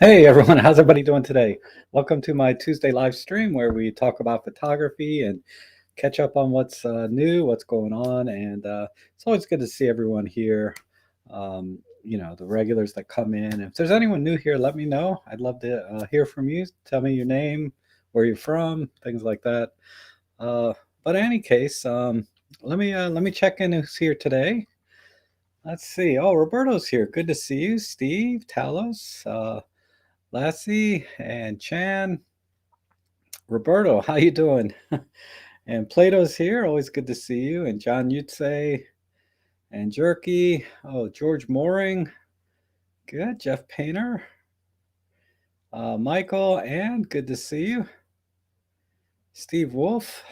Hey everyone, how's everybody doing today? Welcome to my Tuesday live stream where we talk about photography and catch up on what's new, what's going on, and it's always good to see everyone here. The regulars that come in. If there's anyone new here, let me know. I'd love to hear from you. Tell me your name, where you're from, things like that. Uh, but in any case, let me check in who's here today. Let's see. Oh, Roberto's here. Good to see you, Steve, Talos. Lassie and Chan, Roberto, how you doing? And Plato's here, always good to see you. And John Yutze and Jerky. Oh, George Mooring, good. Jeff Painter, Michael, and good to see you. Steve Wolf.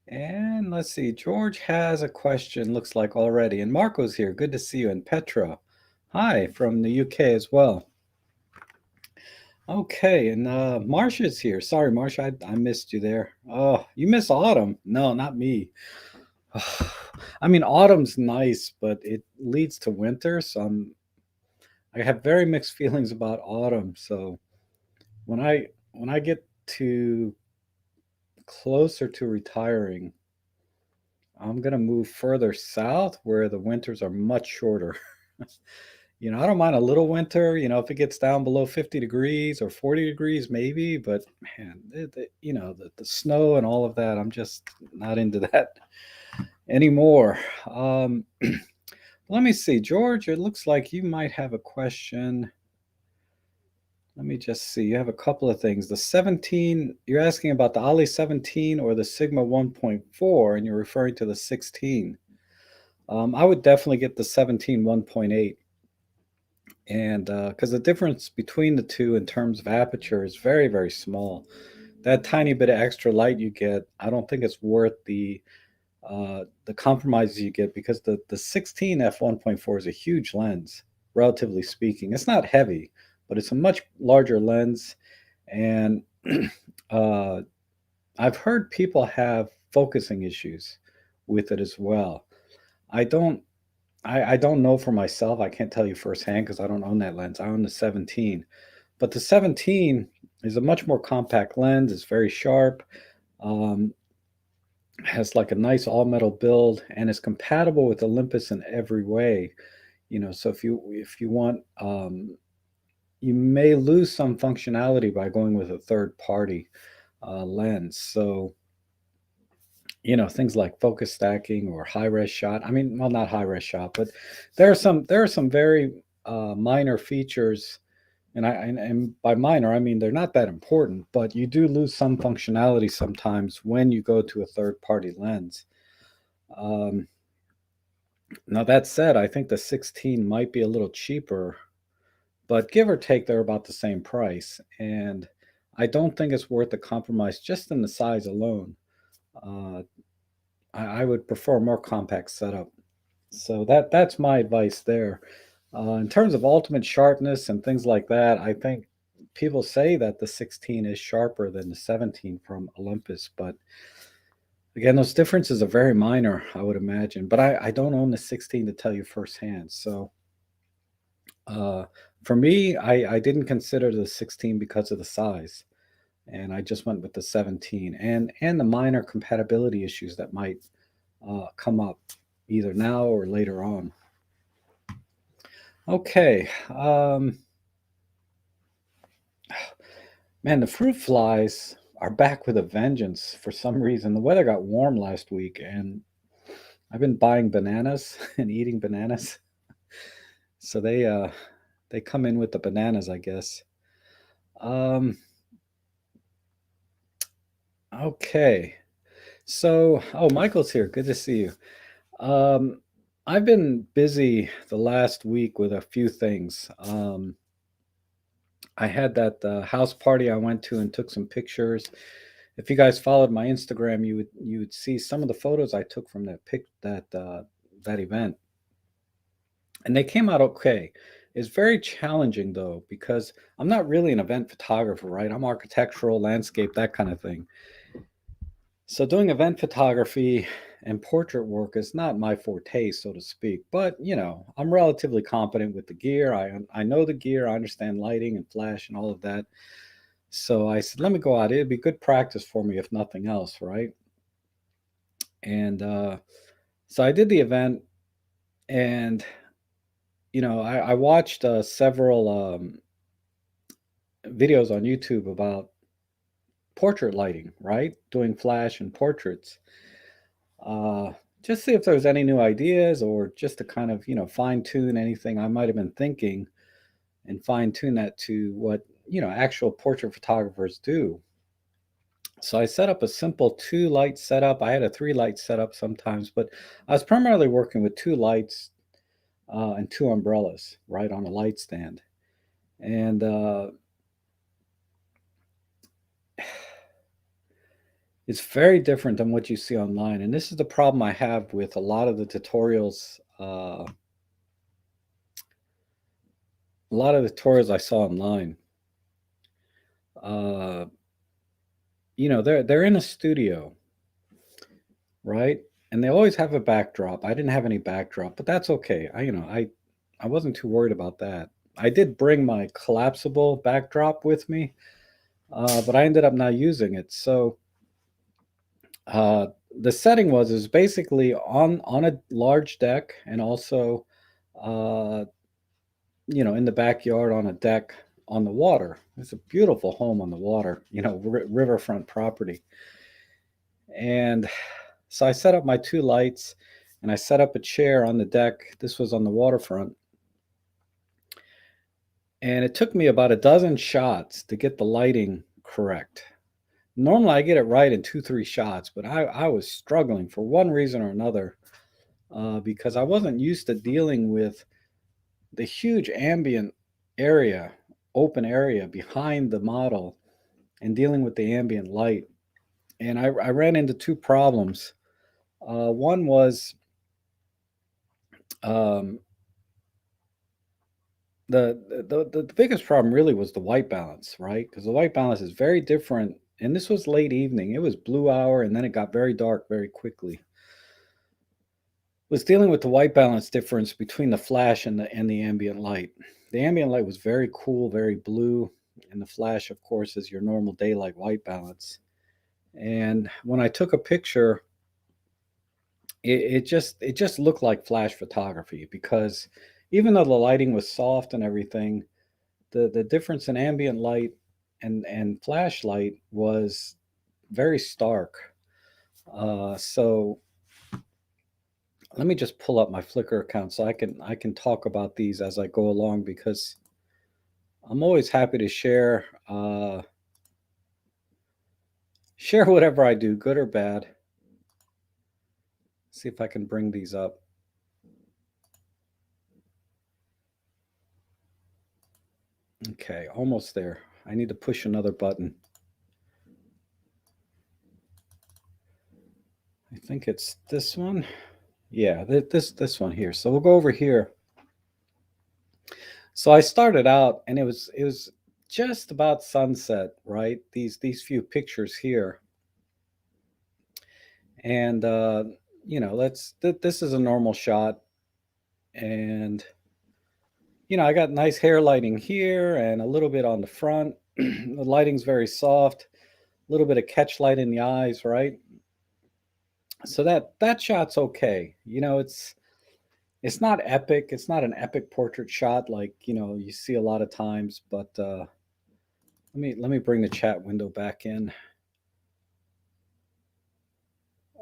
And let's see, George has a question, looks like already. And Marco's here, good to see you. And Petra, hi, from the UK as well. Okay, and Marsha's here. Sorry, Marsha, I missed you there. Oh, you miss autumn? No, not me. I mean, autumn's nice, but it leads to winter, so I have very mixed feelings about autumn. So when I get to closer to retiring, I'm gonna move further south where the winters are much shorter. I don't mind a little winter, if it gets down below 50 degrees or 40 degrees, maybe, but man, the snow and all of that, I'm just not into that anymore. Let me see, George, it looks like you might have a question. Let me just see. You have a couple of things. The 17, you're asking about the Ali 17 or the Sigma 1.4, and you're referring to the 16. I would definitely get the 17 1.8. And because the difference between the two in terms of aperture is very, very small. That tiny bit of extra light you get, I don't think it's worth the compromises you get because the 16 f1.4 is a huge lens, relatively speaking. It's not heavy, but it's a much larger lens, and uh, I've heard people have focusing issues with it as well. I don't I don't know for myself. I can't tell you firsthand because I don't own that lens. I own the 17. But the 17 is a much more compact lens. It's very sharp, um, has like a nice all metal build, and is compatible with Olympus in every way. So if you want, you may lose some functionality by going with a third party lens. So things like focus stacking or high res shot. I mean, well, not high res shot, but there are some very minor features, and by minor I mean they're not that important, but you do lose some functionality sometimes when you go to a third party lens. Um, Now that said, I think the 16 might be a little cheaper, but give or take, they're about the same price, and I don't think it's worth the compromise just in the size alone. Uh, I would prefer a more compact setup. So that's my advice there. In terms of ultimate sharpness and things like that, I think people say that the 16 is sharper than the 17 from Olympus, but again, those differences are very minor, I would imagine. But I don't own the 16 to tell you firsthand. So uh, for me, I didn't consider the 16 because of the size, and I just went with the 17 and the minor compatibility issues that might come up either now or later on. Okay. Man, the fruit flies are back with a vengeance for some reason. The weather got warm last week, and I've been buying bananas and eating bananas. So they come in with the bananas, I guess. Um, okay. So, oh, Michael's here. Good to see you. Um, I've been busy the last week with a few things. I had that house party I went to and took some pictures. If you guys followed my Instagram, you would see some of the photos I took from that event, and they came out okay. It's very challenging though because I'm not really an event photographer, right? I'm architectural, landscape, that kind of thing. So doing event photography and portrait work is not my forte, so to speak. But I'm relatively competent with the gear. I know the gear. I understand lighting and flash and all of that. So I said, let me go out. It'd be good practice for me, if nothing else, right? And so I did the event, and I watched several videos on YouTube about portrait lighting, right? Doing flash and portraits. Uh, just see if there was any new ideas, or just to kind of fine tune anything I might have been thinking, and fine tune that to what actual portrait photographers do. So I set up a simple two light setup. I had a three light setup sometimes, but I was primarily working with two lights and two umbrellas, right, on a light stand. And it's very different than what you see online. And this is the problem I have with a lot of the tutorials. A lot of the tutorials I saw online. Uh, they're in a studio, right? And they always have a backdrop. I didn't have any backdrop, but that's okay. I wasn't too worried about that. I did bring my collapsible backdrop with me, but I ended up not using it. So uh, the setting is basically on a large deck, and also uh, in the backyard on a deck on the water. It's a beautiful home on the water, riverfront property. And so I set up my two lights, and I set up a chair on the deck. This was on the waterfront. And it took me about a dozen shots to get the lighting correct. Normally I get it right in 2, 3 shots, but I was struggling for one reason or another, because I wasn't used to dealing with the huge ambient area, open area behind the model, and dealing with the ambient light. And I ran into two problems. One was um, the biggest problem really was the white balance, right? Because the white balance is very different. And this was late evening. It was blue hour, and then it got very dark very quickly. Was dealing with the white balance difference between the flash and the ambient light. The ambient light was very cool, very blue, and the flash, of course, is your normal daylight white balance. And when I took a picture, it just looked like flash photography, because even though the lighting was soft and everything, the difference in ambient light and flashlight was very stark. So let me just pull up my Flickr account so I can talk about these as I go along, because I'm always happy to share whatever I do, good or bad. See if I can bring these up. Okay, almost there. I need to push another button. I think it's this one. Yeah, this one here. So we'll go over here. So I started out, and it was just about sunset, right? These few pictures here. And this is a normal shot. And I got nice hair lighting here and a little bit on the front. The lighting's very soft, a little bit of catch light in the eyes, right? So that shot's okay. It's not epic. It's not an epic portrait shot like you see a lot of times. But let me bring the chat window back in.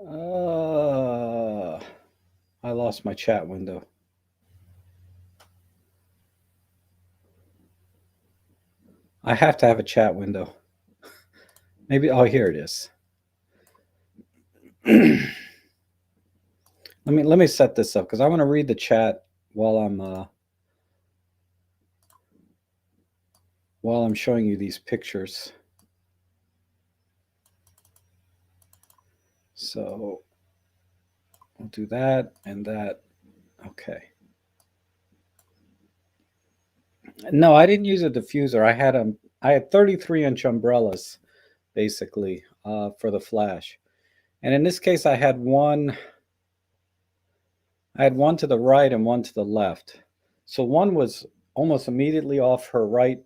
I lost my chat window. I have to have a chat window. Maybe, oh, here it is. let me set this up, because I want to read the chat while I'm showing you these pictures. So I'll do that and that. Okay. No, I didn't use a diffuser. I had 33-inch umbrellas basically for the flash. And in this case I had one I had one to the right and one to the left. So one was almost immediately off her right,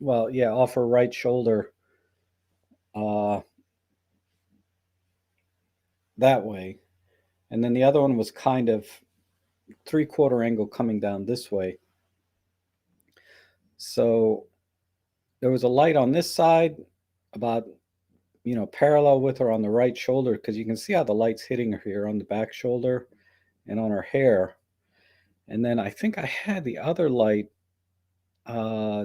well, yeah, off her right shoulder, uh, that way. And then the other one was kind of three-quarter angle coming down this way. So there was a light on this side, about, parallel with her on the right shoulder, because you can see how the light's hitting her here on the back shoulder and on her hair. And then I think I had the other light, uh,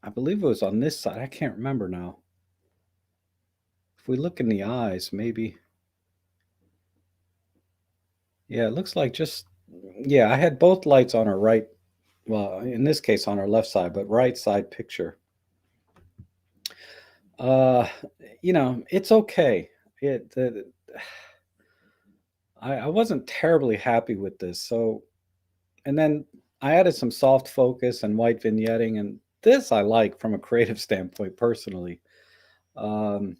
I believe it was on this side. I can't remember now. If we look in the eyes, maybe. Yeah, it looks like just, yeah, I had both lights on her right, well, in this case on her left side, but right side picture. Uh, it's okay. It the, I wasn't terribly happy with this. So, and then I added some soft focus and white vignetting, and this I like from a creative standpoint personally. Um,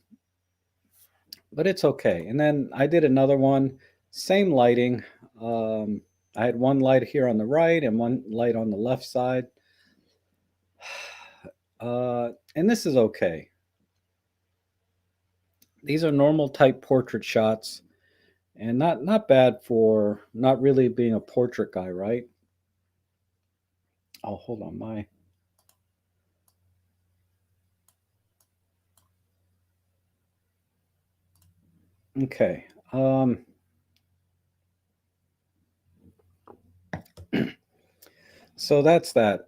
but it's okay. And then I did another one, same lighting. Um, I had one light here on the right and one light on the left side. And this is okay. These are normal type portrait shots, and not bad for not really being a portrait guy, right? Oh, hold on, my okay. So that's that.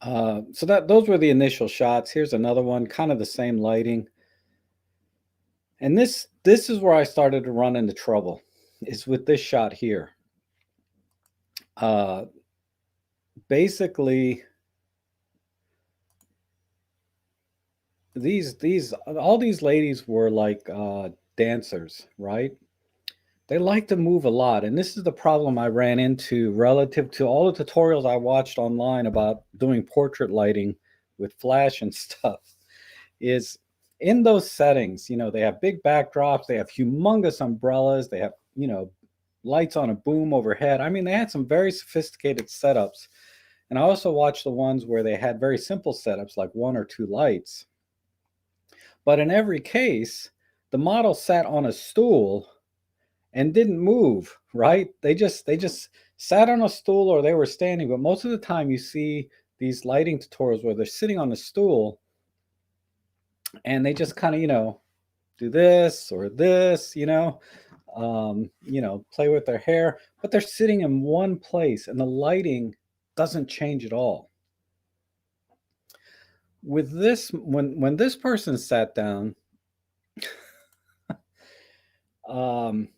So that those were the initial shots. Here's another one, kind of the same lighting. And this is where I started to run into trouble. Is with this shot here. Uh, Basically, these all these ladies were like dancers, right? They like to move a lot, and this is the problem I ran into relative to all the tutorials I watched online about doing portrait lighting with flash and stuff. Is in those settings, they have big backdrops, they have humongous umbrellas, they have, lights on a boom overhead. I mean, they had some very sophisticated setups. And I also watched the ones where they had very simple setups, like one or two lights. But in every case, the model sat on a stool and didn't move, right? They just sat on a stool or they were standing. But most of the time you see these lighting tutorials where they're sitting on the stool and they just kind of, do this or this, play with their hair, but they're sitting in one place and the lighting doesn't change at all. With this, when this person sat down, um,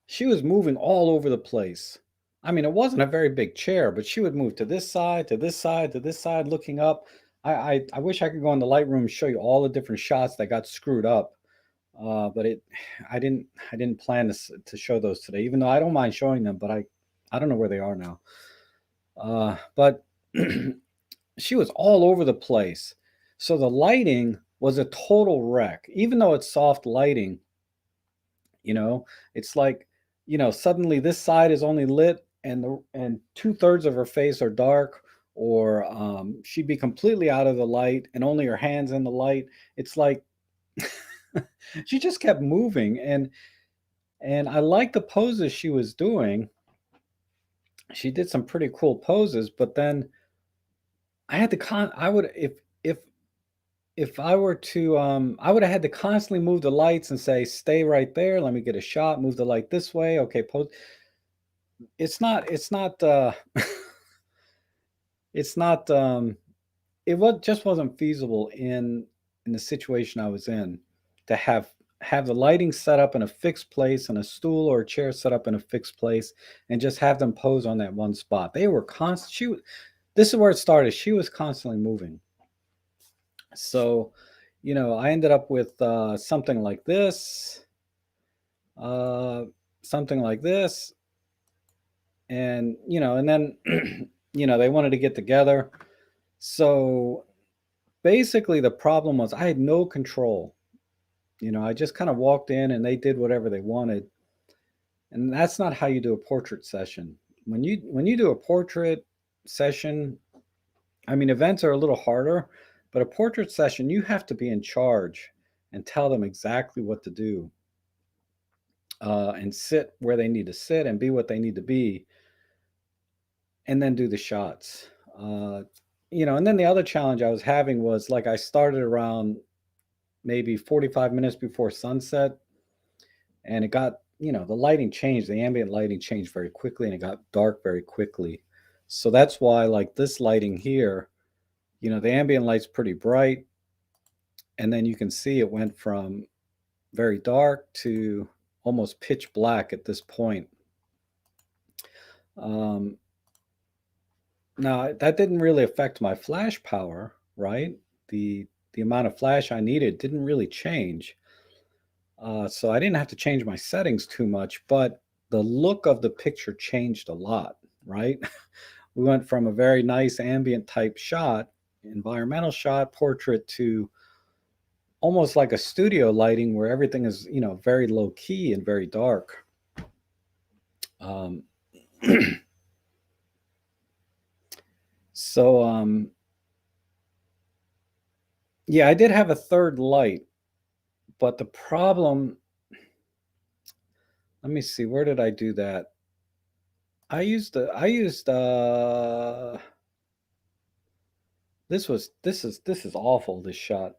she was moving all over the place. I mean, it wasn't a very big chair, but she would move to this side, to this side, to this side, looking up. I wish I could go in the Lightroom and show you all the different shots that got screwed up. But I didn't plan to show those today, even though I don't mind showing them, but I don't know where they are now. But she was all over the place. So the lighting was a total wreck. Even though it's soft lighting, it's like, suddenly this side is only lit and two-thirds of her face are dark, or she'd be completely out of the light and only her hands in the light. It's like she just kept moving, and I like the poses she was doing. She did some pretty cool poses, but then I had to I would if I were to I would have had to constantly move the lights and say, stay right there, let me get a shot, move the light this way, okay, pose. It's not it's not it just wasn't feasible in the situation I was in to have the lighting set up in a fixed place and a stool or a chair set up in a fixed place and just have them pose on that one spot. They were constant. This is where it started. She was constantly moving. So, I ended up with uh, something like this, and then, they wanted to get together. So basically, the problem was I had no control. I just kind of walked in and they did whatever they wanted. And that's not how you do a portrait session. When you do a portrait session, I mean, events are a little harder, but a portrait session, you have to be in charge and tell them exactly what to do, and sit where they need to sit and be what they need to be, and then do the shots. Uh, and then the other challenge I was having was like I started around maybe 45 minutes before sunset, and it got, the lighting changed, the ambient lighting changed very quickly, and it got dark very quickly. So that's why, like this lighting here, the ambient light's pretty bright, and then you can see it went from very dark to almost pitch black at this point. Um, Now that didn't really affect my flash power, right? The amount of flash I needed didn't really change. So I didn't have to change my settings too much, but the look of the picture changed a lot, right? We went from a very nice ambient type shot, environmental shot, portrait, to almost like a studio lighting where everything is, very low key and very dark. Um, so yeah, I did have a third light, but the problem, let me see, where did I do that? I used this is awful, this shot.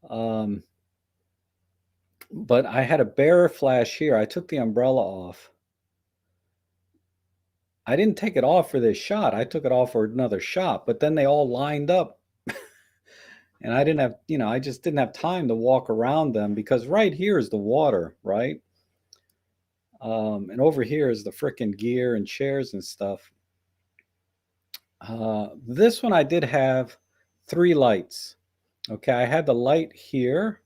um but I had a bare flash here. I took the umbrella off. I didn't take it off for this shot. I took it off for another shot, but then they all lined up, and I didn't have, I just didn't have time to walk around them because right here is the water, right? And over here is the frickin' gear and chairs and stuff. This one I did have three lights. Okay, I had the light here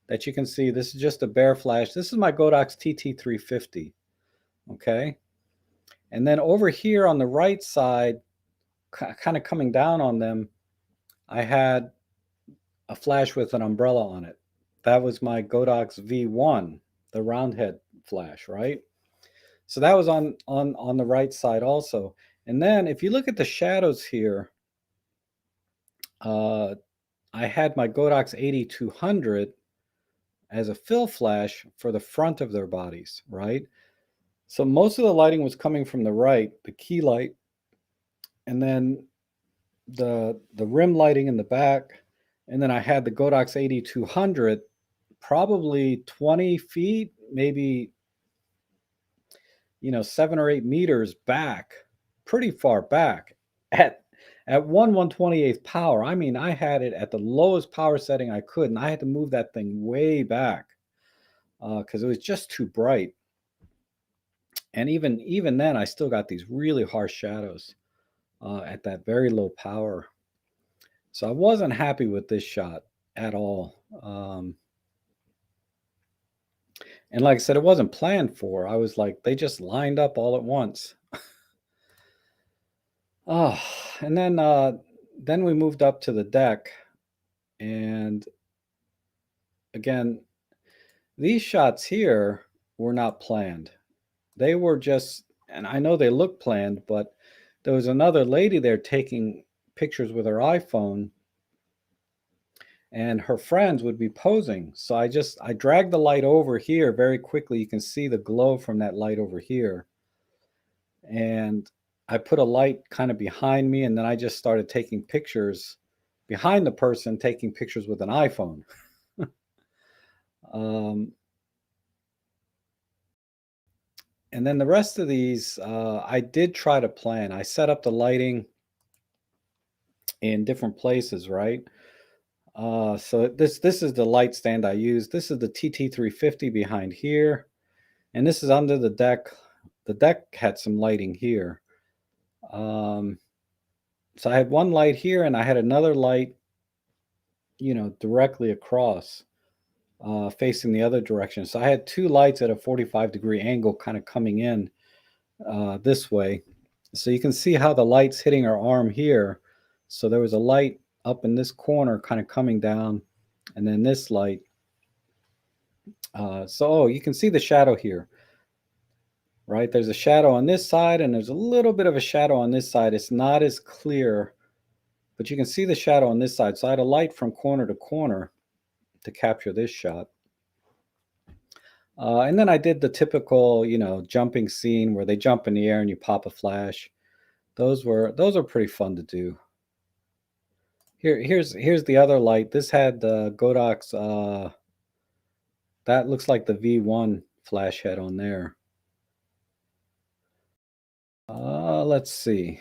that you can see. This is just a bare flash. This is my Godox TT350. Okay, and then over here on the right side, kind of coming down on them, I had a flash with an umbrella on it. That was my Godox V1, the round head flash, right? So that was on the right side also. And then if you look at the shadows here, uh, I had my Godox 8200 as a fill flash for the front of their bodies, right? So most of the lighting was coming from the right, the key light, and then the rim lighting in the back, and then I had the Godox 8200 probably 20 feet, maybe 7 or 8 meters back, pretty far back, at at 1/128th power. I mean, I had it at the lowest power setting I could, and I had to move that thing way back because it was just too bright. And even then, I still got these really harsh shadows at that very low power. So I wasn't happy with this shot at all. And like I said, it wasn't planned for. I was like, they just lined up all at once. Oh, and then we moved up to the deck, and again, these shots here were not planned. They were just, and I know they look planned, but there was another lady there taking pictures with her iPhone, and her friends would be posing. So I dragged the light over here very quickly. You can see the glow from that light over here. And I put a light kind of behind me, and then I just started taking pictures behind the person, taking pictures with an iPhone. um, and then the rest of these, I did try to plan. I set up the lighting in different places, right? So this is the light stand I use. This is the TT350 behind here, and this is under the deck. The deck had some lighting here. Um, so I had one light here, and I had another light, directly across, facing the other direction. So I had two lights at a 45-degree angle, kind of coming in this way. So you can see how the light's hitting our arm here. So there was a light up in this corner, kind of coming down, and then this light So you can see the shadow here, right? There's a shadow on this side and there's a little bit of a shadow on this side. It's not as clear, but you can see the shadow on this side. So I had a light from corner to corner to capture this shot. And then I did the typical, jumping scene where they jump in the air and you pop a flash. Those are pretty fun to do. Here's the other light. This had the Godok's that looks like the V1 flash head on there. Let's see.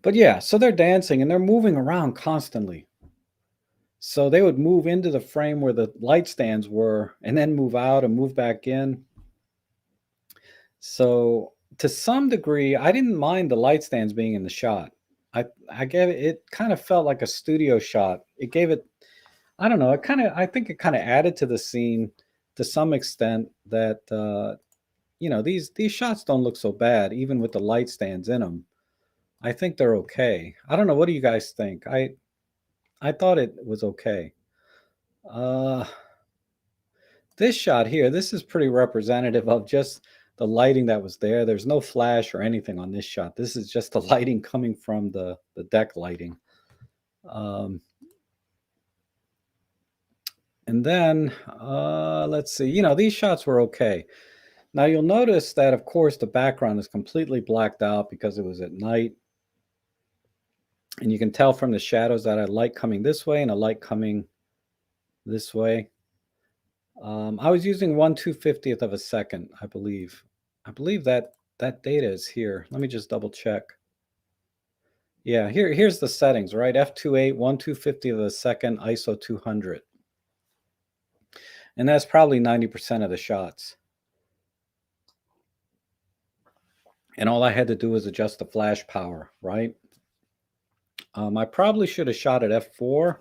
But yeah, so they're dancing and they're moving around constantly. So they would move into the frame where the light stands were and then move out and move back in. So to some degree, I didn't mind the light stands being in the shot. I gave it kind of felt like a studio shot. It gave it, I don't know, I think it kind of added to the scene to some extent that these shots don't look so bad even with the light stands in them. I think they're okay. I don't know, what do you guys think? I thought it was okay. Uh this shot here, this is pretty representative of just the lighting that was there. There's no flash or anything on this shot. This is just the lighting coming from the deck lighting. Um, and then let's see. These shots were okay. Now you'll notice that, of course, the background is completely blacked out because it was at night. And you can tell from the shadows that I had light coming this way and a light coming this way. I was using 1/250th of a second, I believe. I believe that data is here. Let me just double check. Yeah, here's the settings, right? F28, 1/250th of a second, ISO 200. And that's probably 90% of the shots. And all I had to do was adjust the flash power, right? I probably should have shot at F4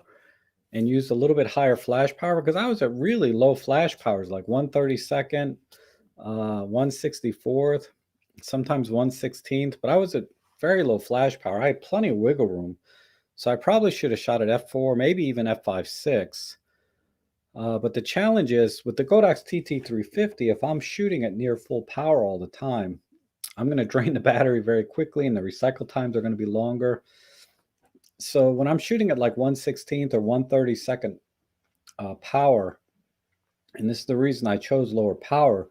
and used a little bit higher flash power because I was at really low flash powers, like 1/32nd, 1/64th, sometimes 1/16th, but I was at very low flash power. I had plenty of wiggle room. So I probably should have shot at F4, maybe even F5.6. But the challenge is with the Godok's TT350, if I'm shooting at near full power all the time, I'm going to drain the battery very quickly and the recycle times are going to be longer. So when I'm shooting at like 1/16th or 1/32nd power, and this is the reason I chose lower power,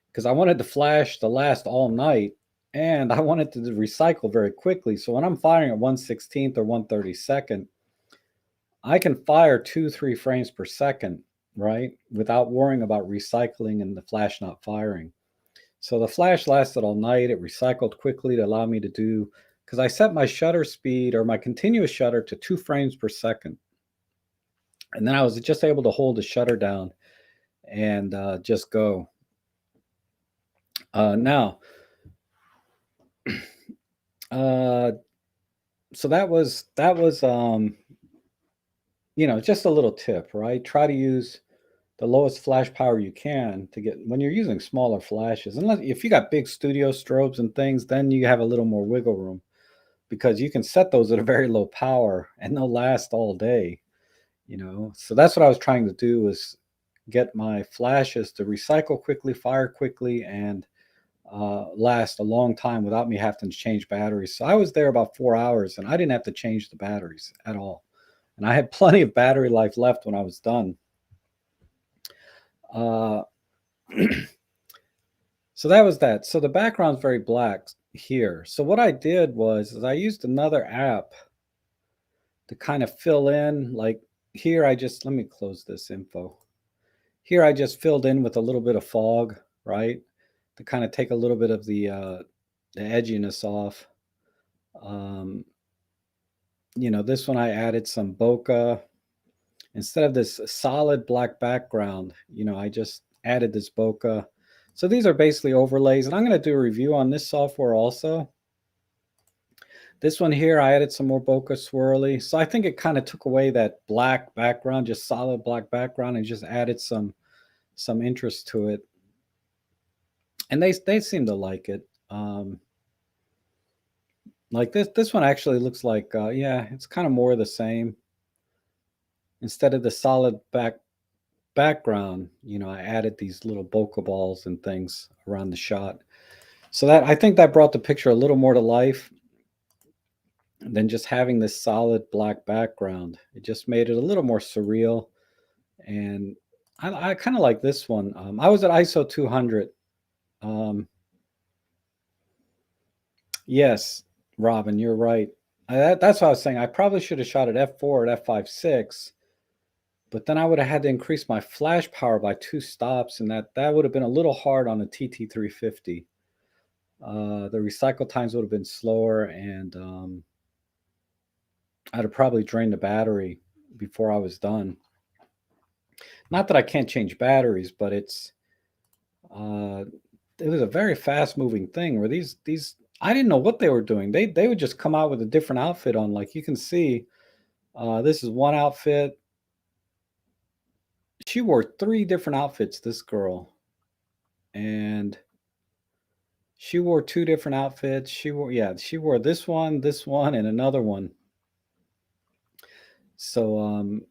because I wanted the flash to last all night and I wanted to recycle very quickly. So when I'm firing at 1/16th or 1/32nd, I can fire 2, 3 frames per second, right? Without worrying about recycling and the flash not firing. So the flash lasted all night. It recycled quickly to allow me to do, because I set my shutter speed or my continuous shutter to 2 frames per second. And then I was just able to hold the shutter down and just go. Now, uh, so that was just a little tip, right? Try to use the lowest flash power you can to get when you're using smaller flashes. Unless if you got big studio strobes and things, then you have a little more wiggle room because you can set those at a very low power and they'll last all day. So that's what I was trying to do, was get my flashes to recycle quickly, fire quickly, and last a long time without me having to change batteries. So I was there about 4 hours and I didn't have to change the batteries at all. And I had plenty of battery life left when I was done. Uh, so that was that. So the background's very black here. So what I did was is I used another app to kind of fill in. Like here, let me close this info. Here I just filled in with a little bit of fog, right? To kind of take a little bit of the edginess off. This one I added some bokeh. Instead of this solid black background, I just added this bokeh. So these are basically overlays, and I'm going to do a review on this software also. This one here, I added some more bokeh swirly. So I think it kind of took away that black background, just solid black background, and just added some interest to it. And they seem to like it. Like this one actually looks like, yeah, it's kind of more of the same. Instead of the solid background, I added these little bokeh balls and things around the shot. So that I think that brought the picture a little more to life than just having this solid black background. It just made it a little more surreal. And I kind of like this one. I was at ISO 200. Um, yes, Robin, you're right. That's what I was saying. I probably should have shot at f4 at f5.6, but then I would have had to increase my flash power by 2 stops, and that would have been a little hard on a TT350. The recycle times would have been slower, and I'd have probably drained the battery before I was done. Not that I can't change batteries, but uh, it was a very fast moving thing where these I didn't know what they were doing. They would just come out with a different outfit on. Like you can see, this is one outfit. She wore 3 different outfits. This girl, and she wore 2 different outfits. She wore this one, and another one. So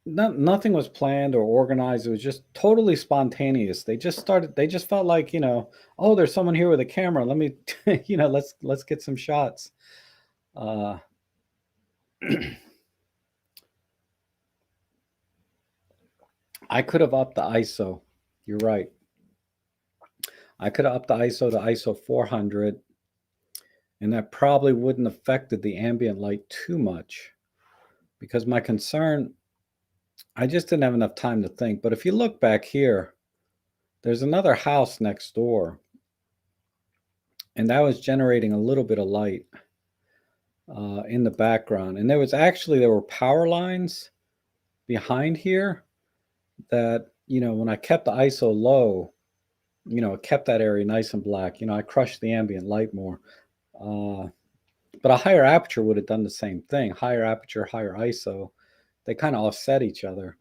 nothing was planned or organized. It was just totally spontaneous. They just felt like, oh, there's someone here with a camera. Let me, let's get some shots. Uh, I could have upped the ISO. You're right. I could have upped the ISO to ISO 400, and that probably wouldn't affected the ambient light too much because my concern, I just didn't have enough time to think. But if you look back here, there's another house next door, and that was generating a little bit of light in the background. And there were power lines behind here that, when I kept the ISO low, it kept that area nice and black. I crushed the ambient light more. Uh, but a higher aperture would have done the same thing. Higher aperture, higher ISO, they kind of offset each other.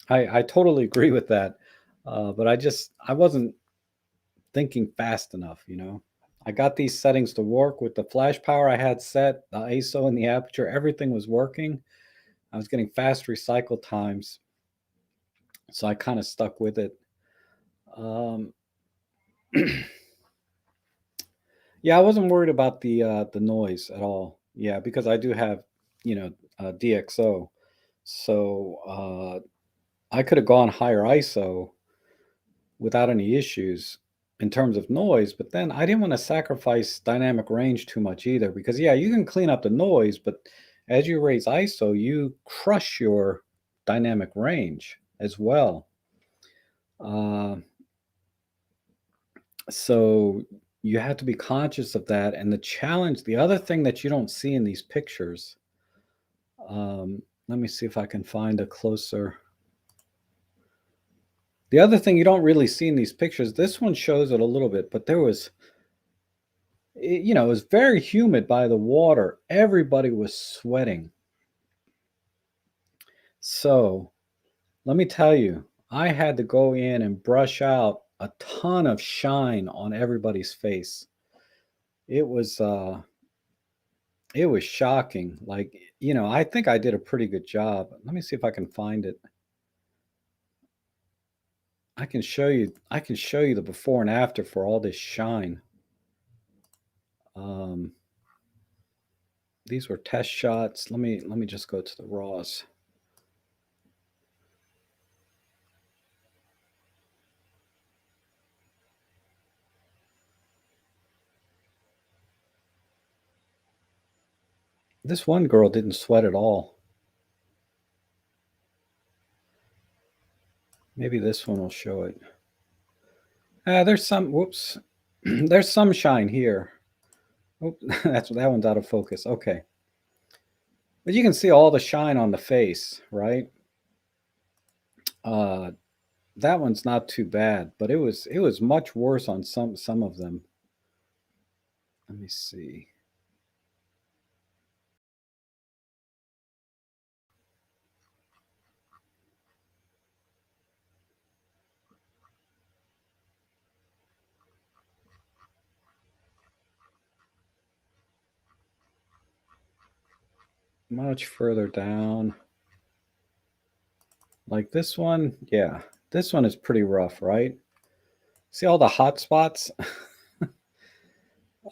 I totally agree with that. But I wasn't thinking fast enough. I got these settings to work with the flash power I had set, the ISO and the aperture, everything was working. I was getting fast recycle times, so I kind of stuck with it. Um, yeah, I wasn't worried about the noise at all. Yeah, because I do have DxO, so I could have gone higher ISO without any issues in terms of noise. But then I didn't want to sacrifice dynamic range too much either, because yeah, you can clean up the noise, but as you raise ISO, you crush your dynamic range as well. Uh, so you have to be conscious of that. And the other thing that you don't see in these pictures, let me see if I can find a closer. The other thing you don't really see in these pictures, this one shows it a little bit, but it was very humid by the water. Everybody was sweating. So let me tell you, I had to go in and brush out a ton of shine on everybody's face. It was uh it was shocking. Like, I think I did a pretty good job. Let me see if I can find it. I can show you the before and after for all this shine. Um these were test shots. Let me just go to the raws. This one girl didn't sweat at all. Maybe this one will show it. There's some, whoops. There's some shine here. Oop, that one's out of focus. Okay. But you can see all the shine on the face, right? Uh, that one's not too bad, but it was much worse on some of them. Let me see. Much further down. Like this one, yeah, this one is pretty rough, right? See all the hot spots?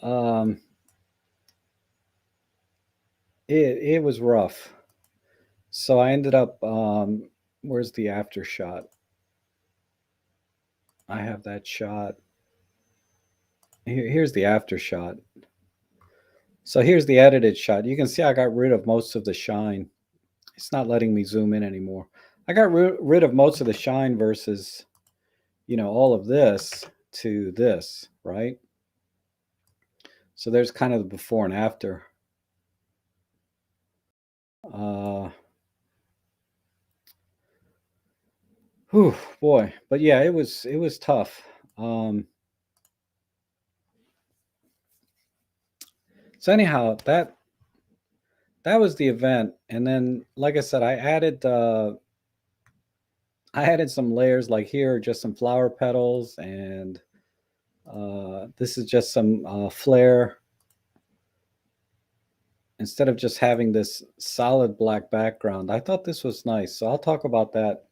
um, it was rough. So I ended up, where's the after shot? I have that shot. Here's the after shot. So here's the edited shot. You can see I got rid of most of the shine. It's not letting me zoom in anymore. I got rid of most of the shine versus, all of this to this, right? So there's kind of the before and after. Uh, whew, boy, but yeah, it was tough. Um, so anyhow, that was the event, and then like I said, I added some layers like here, just some flower petals, and this is just some flare instead of just having this solid black background. I thought this was nice, so I'll talk about that.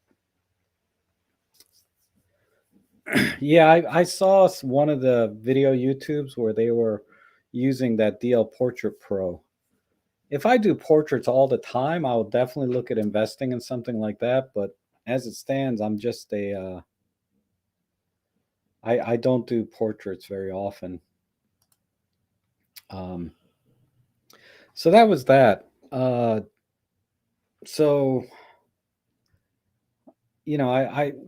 Yeah, I saw one of the video YouTubes where they were using that DL Portrait Pro. If I do portraits all the time, I will definitely look at investing in something like that. But as it stands, I'm just I don't do portraits very often. Um, so that was that. So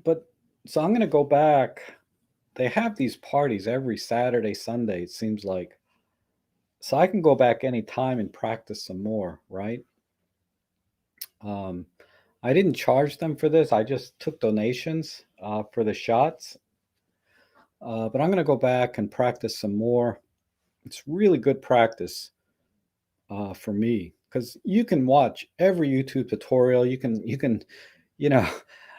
but so I'm gonna go back. They have these parties every Saturday, Sunday, it seems like. So I can go back anytime and practice some more, right? Um, I didn't charge them for this. I just took donations for the shots. But I'm going to go back and practice some more. It's really good practice for me because you can watch every YouTube tutorial. You can you know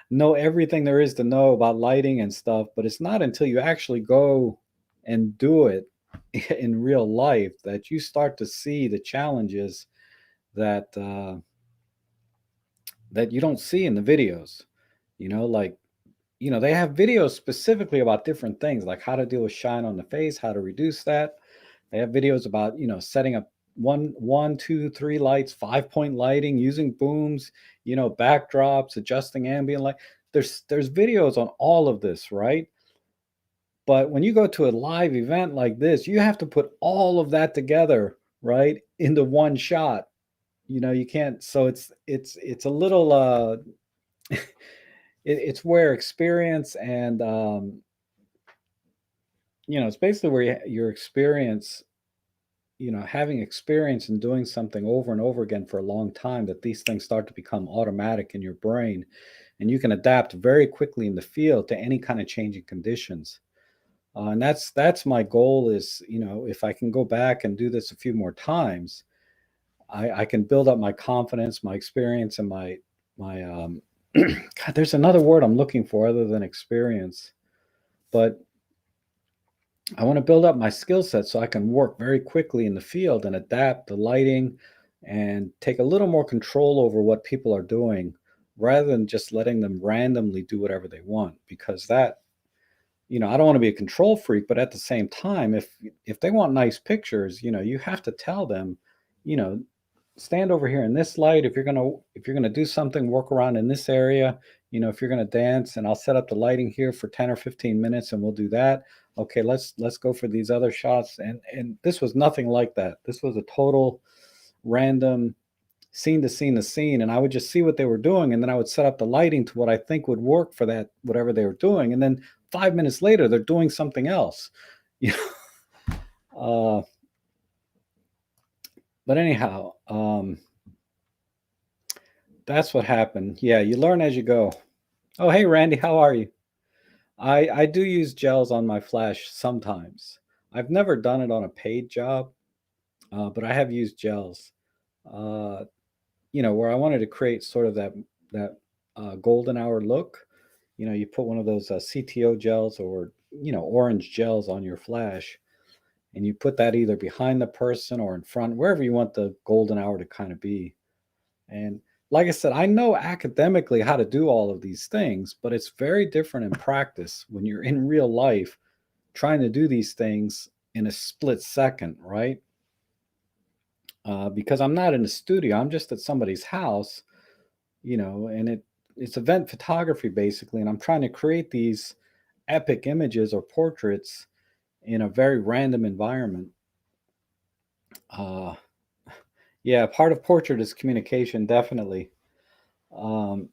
know everything there is to know about lighting and stuff, but it's not until you actually go and do it in real life that you start to see the challenges that that you don't see in the videos. Like they have videos specifically about different things, like how to deal with shine on the face, how to reduce that. They have videos about setting up one, two, three lights, 5-point lighting, using booms, backdrops, adjusting ambient light. There's videos on all of this, right? But when you go to a live event like this, you have to put all of that together, right, into one shot. You can't. So it's a little it's where experience and it's basically where your experience, having experience in doing something over and over again for a long time, that these things start to become automatic in your brain, and you can adapt very quickly in the field to any kind of changing conditions. And that's my goal is, if I can go back and do this a few more times, I can build up my confidence, my experience, and my God, there's another word I'm looking for other than experience, but I want to build up my skill set so I can work very quickly in the field and adapt the lighting and take a little more control over what people are doing rather than just letting them randomly do whatever they want. Because I don't want to be a control freak, but at the same time, if they want nice pictures, you have to tell them, you know, stand over here in this light. If you're gonna do something, work around in this area. If you're gonna dance, and I'll set up the lighting here for 10 or 15 minutes, and we'll do that. Okay, let's go for these other shots. And this was nothing like that. This was a total random scene to scene to scene, and I would just see what they were doing, and then I would set up the lighting to what I think would work for that whatever they were doing, and then 5 minutes later they're doing something else. You know, but anyhow, that's what happened. Yeah, you learn as you go. Oh, hey Randy, how are you? I do use gels on my flash sometimes. I've never done it on a paid job, but I have used gels. Uh, where I wanted to create sort of that golden hour look. You put one of those CTO gels or orange gels on your flash, and you put that either behind the person or in front, wherever you want the golden hour to kind of be. And like I said, I know academically how to do all of these things, but it's very different in practice when you're in real life trying to do these things in a split second, right? Because I'm not in a studio, I'm just at somebody's house, and it's event photography basically, and I'm trying to create these epic images or portraits in a very random environment. Uh, yeah, part of portrait is communication, definitely. Um,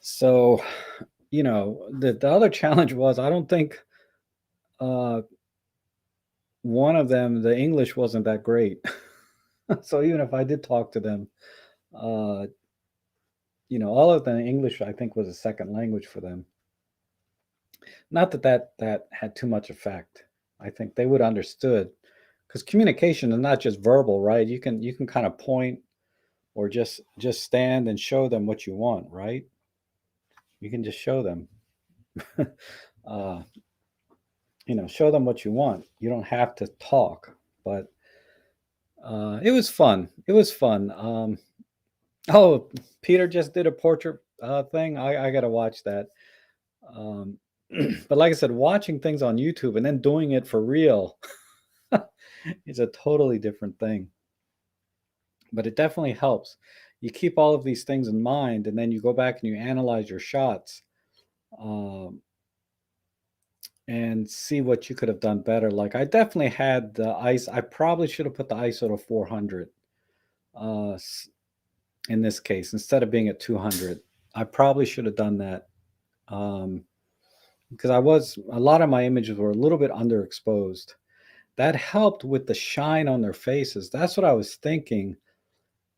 so, the other challenge was I don't think uh, one of them, the English wasn't that great. So even if I did talk to them, uh, all of the English I think was a second language for them. Not that had too much effect. I think they would understood because communication is not just verbal, right? You can kind of point or just stand and show them what you want, right? You can just show them, uh, show them what you want. You don't have to talk, but it was fun. It was fun. Oh, Peter just did a portrait thing. I got to watch that. Um, but like I said, watching things on YouTube and then doing it for real is a totally different thing. But it definitely helps. You keep all of these things in mind, and then you go back and you analyze your shots, um, and see what you could have done better. Like I definitely had the ice. I probably should have put the ISO to 400 uh, in this case instead of being at 200. I probably should have done that. Um, because a lot of my images were a little bit underexposed. That helped with the shine on their faces. That's what I was thinking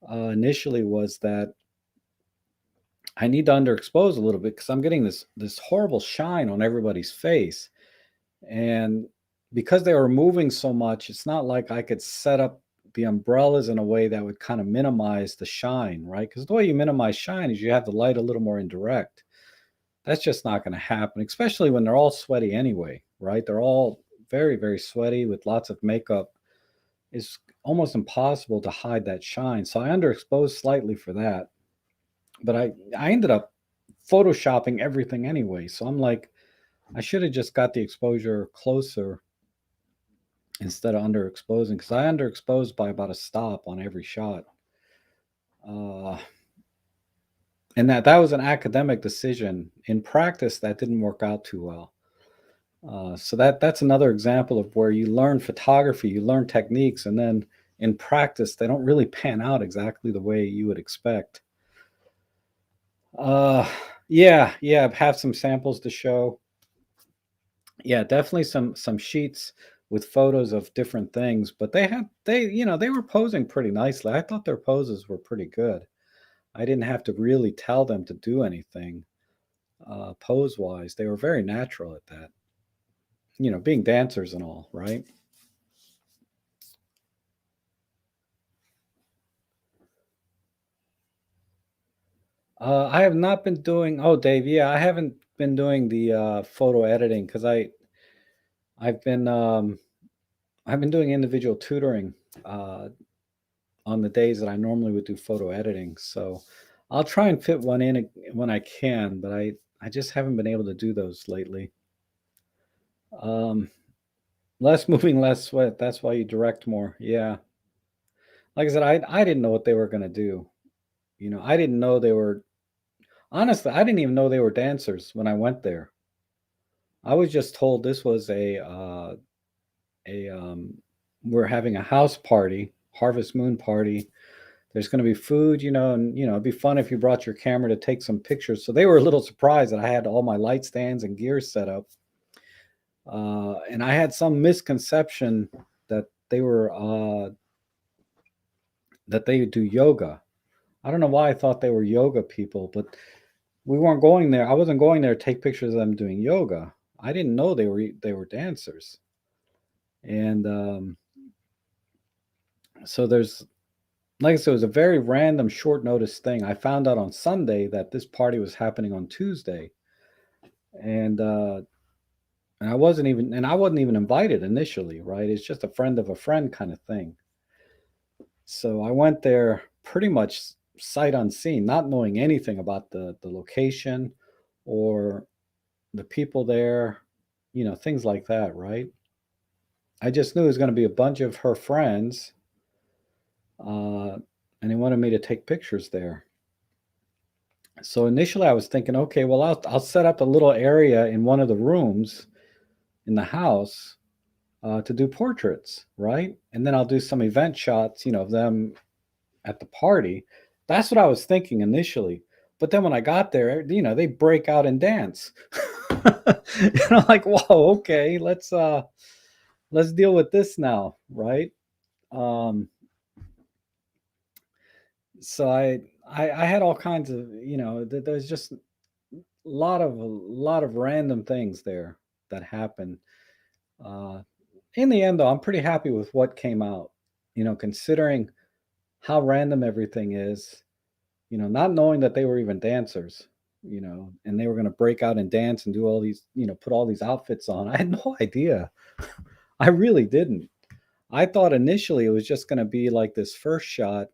initially, was that I need to underexpose a little bit because I'm getting this horrible shine on everybody's face. And because they were moving so much, it's not like I could set up the umbrellas in a way that would kind of minimize the shine, right? Because the way you minimize shine is you have the light a little more indirect. That's just not going to happen, especially when they're all sweaty anyway, right? They're all very, very sweaty with lots of makeup. It's almost impossible to hide that shine. So I underexposed slightly for that. But I ended up photoshopping everything anyway. So I'm like, I should have just got the exposure closer instead of underexposing, because I underexposed by about a stop on every shot. Uh, and that was an academic decision. In practice, that didn't work out too well. So that's another example of where you learn photography, you learn techniques, and then in practice, they don't really pan out exactly the way you would expect. Uh, yeah, have some samples to show. Yeah, definitely some sheets with photos of different things, but they were posing pretty nicely. I thought their poses were pretty good. I didn't have to really tell them to do anything pose wise. They were very natural at that. Being dancers and all, right? I have not been doing. Oh, Dave, yeah, I haven't been doing the photo editing because I've been I've been doing individual tutoring uh, on the days that I normally would do photo editing. So I'll try and fit one in when I can, but I just haven't been able to do those lately. Um, less moving, less sweat. That's why you direct more. Yeah, like I said, I didn't know what they were gonna do. I didn't know they were. Honestly, I didn't even know they were dancers when I went there. I was just told this was a we're having a house party, Harvest Moon party. There's going to be food, and it'd be fun if you brought your camera to take some pictures. So they were a little surprised that I had all my light stands and gear set up, and I had some misconception that that they do yoga. I don't know why I thought they were yoga people, but we weren't going there. I wasn't going there to take pictures of them doing yoga. I didn't know they were dancers, and so there's like I said, it was a very random, short notice thing. I found out on Sunday that this party was happening on Tuesday, and I wasn't even invited initially, right? It's just a friend of a friend kind of thing. So I went there pretty much sight unseen, not knowing anything about the location or the people there, things like that, right? I just knew it was going to be a bunch of her friends, uh, and they wanted me to take pictures there. So initially, I was thinking, okay, well, I'll set up a little area in one of the rooms in the house to do portraits, right? And then I'll do some event shots, of them at the party. That's what I was thinking initially. But then when I got there, they break out and dance. And I'm like, whoa, okay, let's deal with this now, right? Um, so I had all kinds of, there's just a lot of random things there that happened. Uh, in the end, though, I'm pretty happy with what came out. Considering how random everything is. Not knowing that they were even dancers. And they were going to break out and dance and do all these, put all these outfits on. I had no idea. I really didn't. I thought initially it was just going to be like this first shot.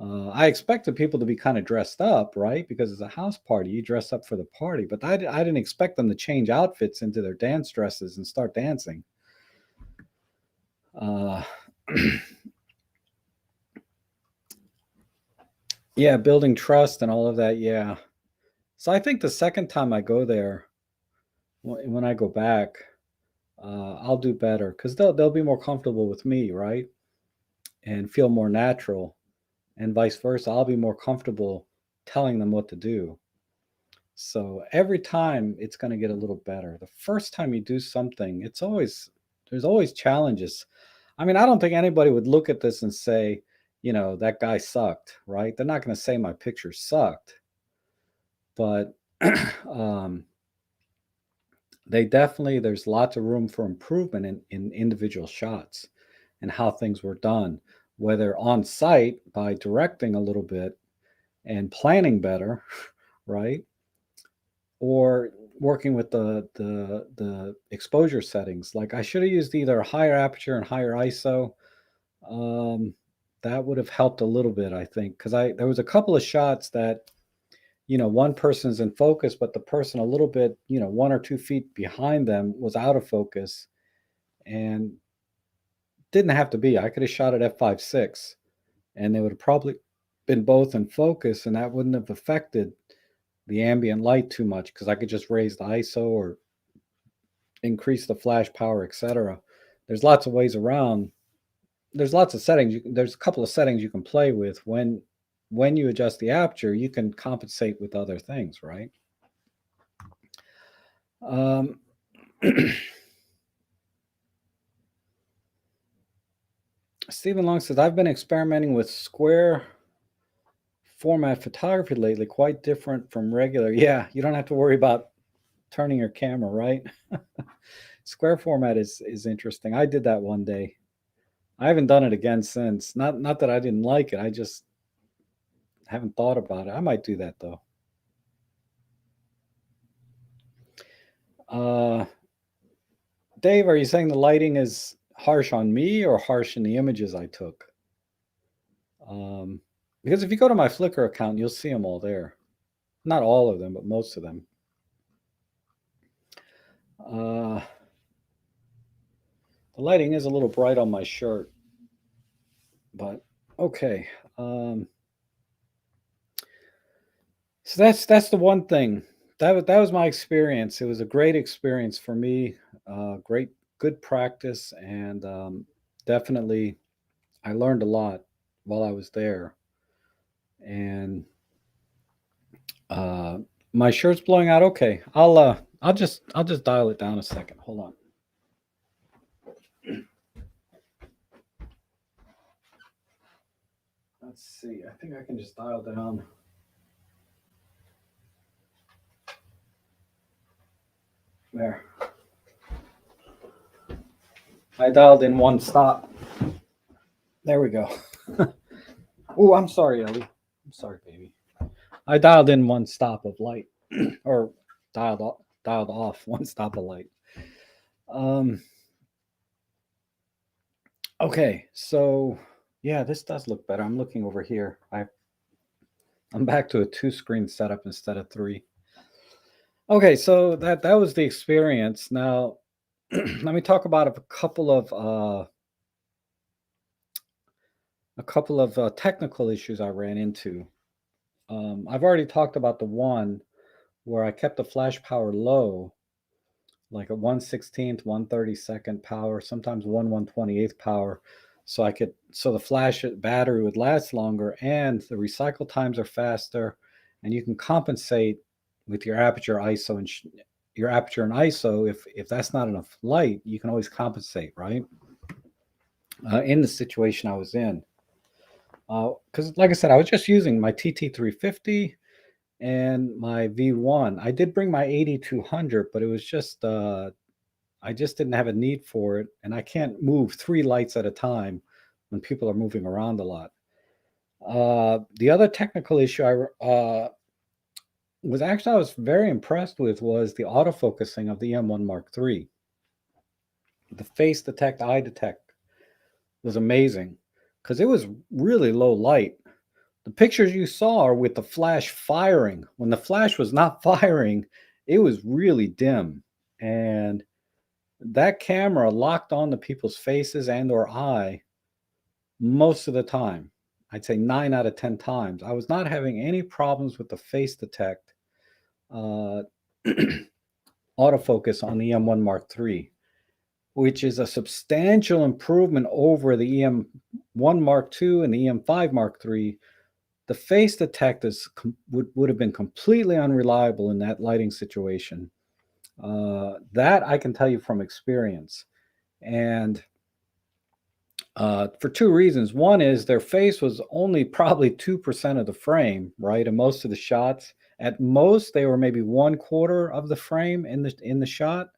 I expected people to be kind of dressed up, right? Because it's a house party. You dress up for the party. But I didn't expect them to change outfits into their dance dresses and start dancing. Uh, yeah, building trust and all of that. Yeah. So I think the second time I go there, when I go back, I'll do better because they'll be more comfortable with me, right? And feel more natural, and vice versa. I'll be more comfortable telling them what to do. So every time it's going to get a little better. The first time you do something, there's always challenges. I mean, I don't think anybody would look at this and say, that guy sucked, right? They're not going to say my picture sucked, but um, there's lots of room for improvement in individual shots and how things were done, whether on site by directing a little bit and planning better, right? Or working with the exposure settings. Like I should have used either a higher aperture and higher ISO. Um, that would have helped a little bit, I think, because I there was a couple of shots that one person's in focus, but the person a little bit 1 or 2 feet behind them was out of focus and didn't have to be. I could have shot at f5.6 and they would have probably been both in focus, and that wouldn't have affected the ambient light too much because I could just raise the ISO or increase the flash power, etc. There's lots of ways around. There's lots of settings. There's a couple of settings you can play with when you adjust the aperture. You can compensate with other things, right? Um, Stephen Long says, I've been experimenting with square format photography lately, quite different from regular. Yeah, you don't have to worry about turning your camera, right? Square format is interesting. I did that one day. I haven't done it again since. Not that I didn't like it. I just haven't thought about it. I might do that though. Uh, Dave, are you saying the lighting is harsh on me or harsh in the images I took? Um, because if you go to my Flickr account, you'll see them all there. Not all of them, but most of them. Uh, the lighting is a little bright on my shirt, but okay. So that's the one thing. That was my experience. It was a great experience for me. Great, good practice, and definitely I learned a lot while I was there. And uh, my shirt's blowing out. Okay, I'll just dial it down a second. Hold on. Let's see. I think I can just dial down. There. I dialed in one stop. There we go. Oh, I'm sorry, Ellie. I'm sorry, baby. I dialed in one stop of light, or dialed off one stop of light. Um. Okay, so Yeah, this does look better. I'm looking over here. I'm back to a two-screen setup instead of three. Okay, so that was the experience. Now, let me talk about a couple of technical issues I ran into. I've already talked about the one where I kept the flash power low, like a 1/16th, 1/32nd power, sometimes 1/128th power, so the flash battery would last longer and the recycle times are faster, and you can compensate with your aperture ISO and your aperture and ISO. If that's not enough light, you can always compensate, right? In the situation I was in, because like I said, I was just using my TT350 and my V1. I did bring my 8200, but it was just I just didn't have a need for it, and I can't move three lights at a time when people are moving around a lot. The other technical issue I was very impressed with was the autofocusing of the M1 Mark III. The face detect, eye detect was amazing because it was really low light. The pictures you saw are with the flash firing. When the flash was not firing, it was really dim, and that camera locked on to people's faces and or eye most of the time. I'd say 9 out of 10 times. I was not having any problems with the face detect uh, autofocus on the EM1 Mark III, which is a substantial improvement over the EM1 Mark II and the EM5 Mark III. The face detect would have been completely unreliable in that lighting situation. That I can tell you from experience. And for two reasons. One is their face was only probably 2% of the frame, right? In most of the shots. At most, they were maybe 1/4 of the frame in the shot.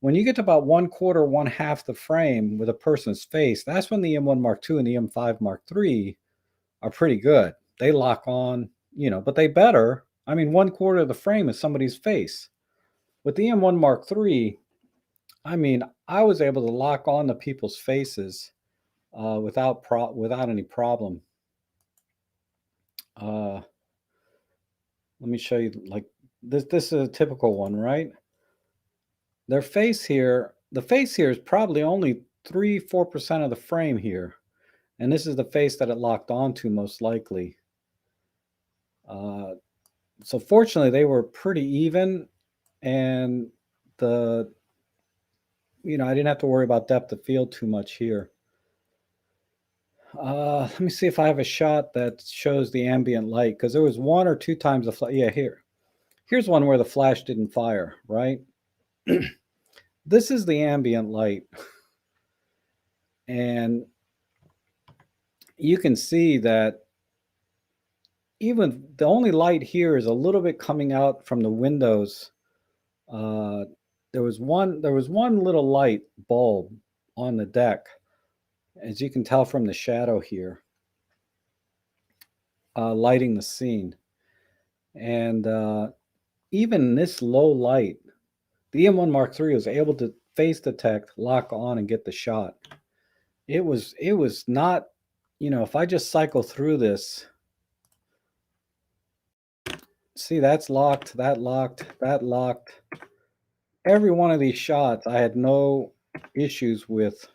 When you get to about 1/4, 1/2 the frame with a person's face, that's when the M1 Mark II and the M5 Mark III are pretty good. They lock on, but they better. I mean, 1/4 of the frame is somebody's face. With the M1 Mark III, I mean, I was able to lock on to people's faces without any problem. Uh, Let me show you, like, this. This is a typical one, right? The face here is probably only 3-4% of the frame here, and this is the face that it locked onto most likely. Uh, so fortunately, they were pretty even, and the I didn't have to worry about depth of field too much here. Let me see if I have a shot that shows the ambient light, because there was one or two times the flash. Yeah, here's one where the flash didn't fire, right? This is the ambient light, and you can see that even the only light here is a little bit coming out from the windows. Uh, there was one little light bulb on the deck, as you can tell from the shadow here, lighting the scene. And even this low light, the M1 Mark III was able to face detect, lock on, and get the shot. It was not, if I just cycle through this, see, that's locked, that locked, that locked. Every one of these shots, I had no issues with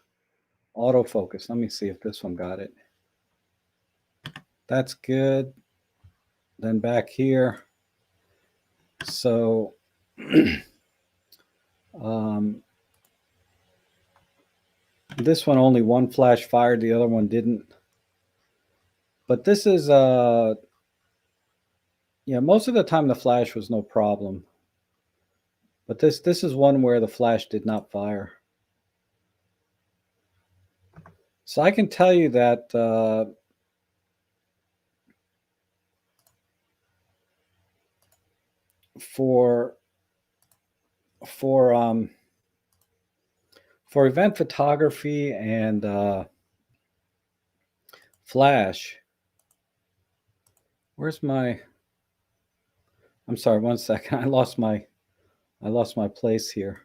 autofocus. Let me see if this one got it. That's good. Then back here. So um, this one only one flash fired, the other one didn't. But this is yeah, most of the time the flash was no problem. But this is one where the flash did not fire. So I can tell you that for for um, for event photography and flash, where's my? I'm sorry, one second. I lost my place here.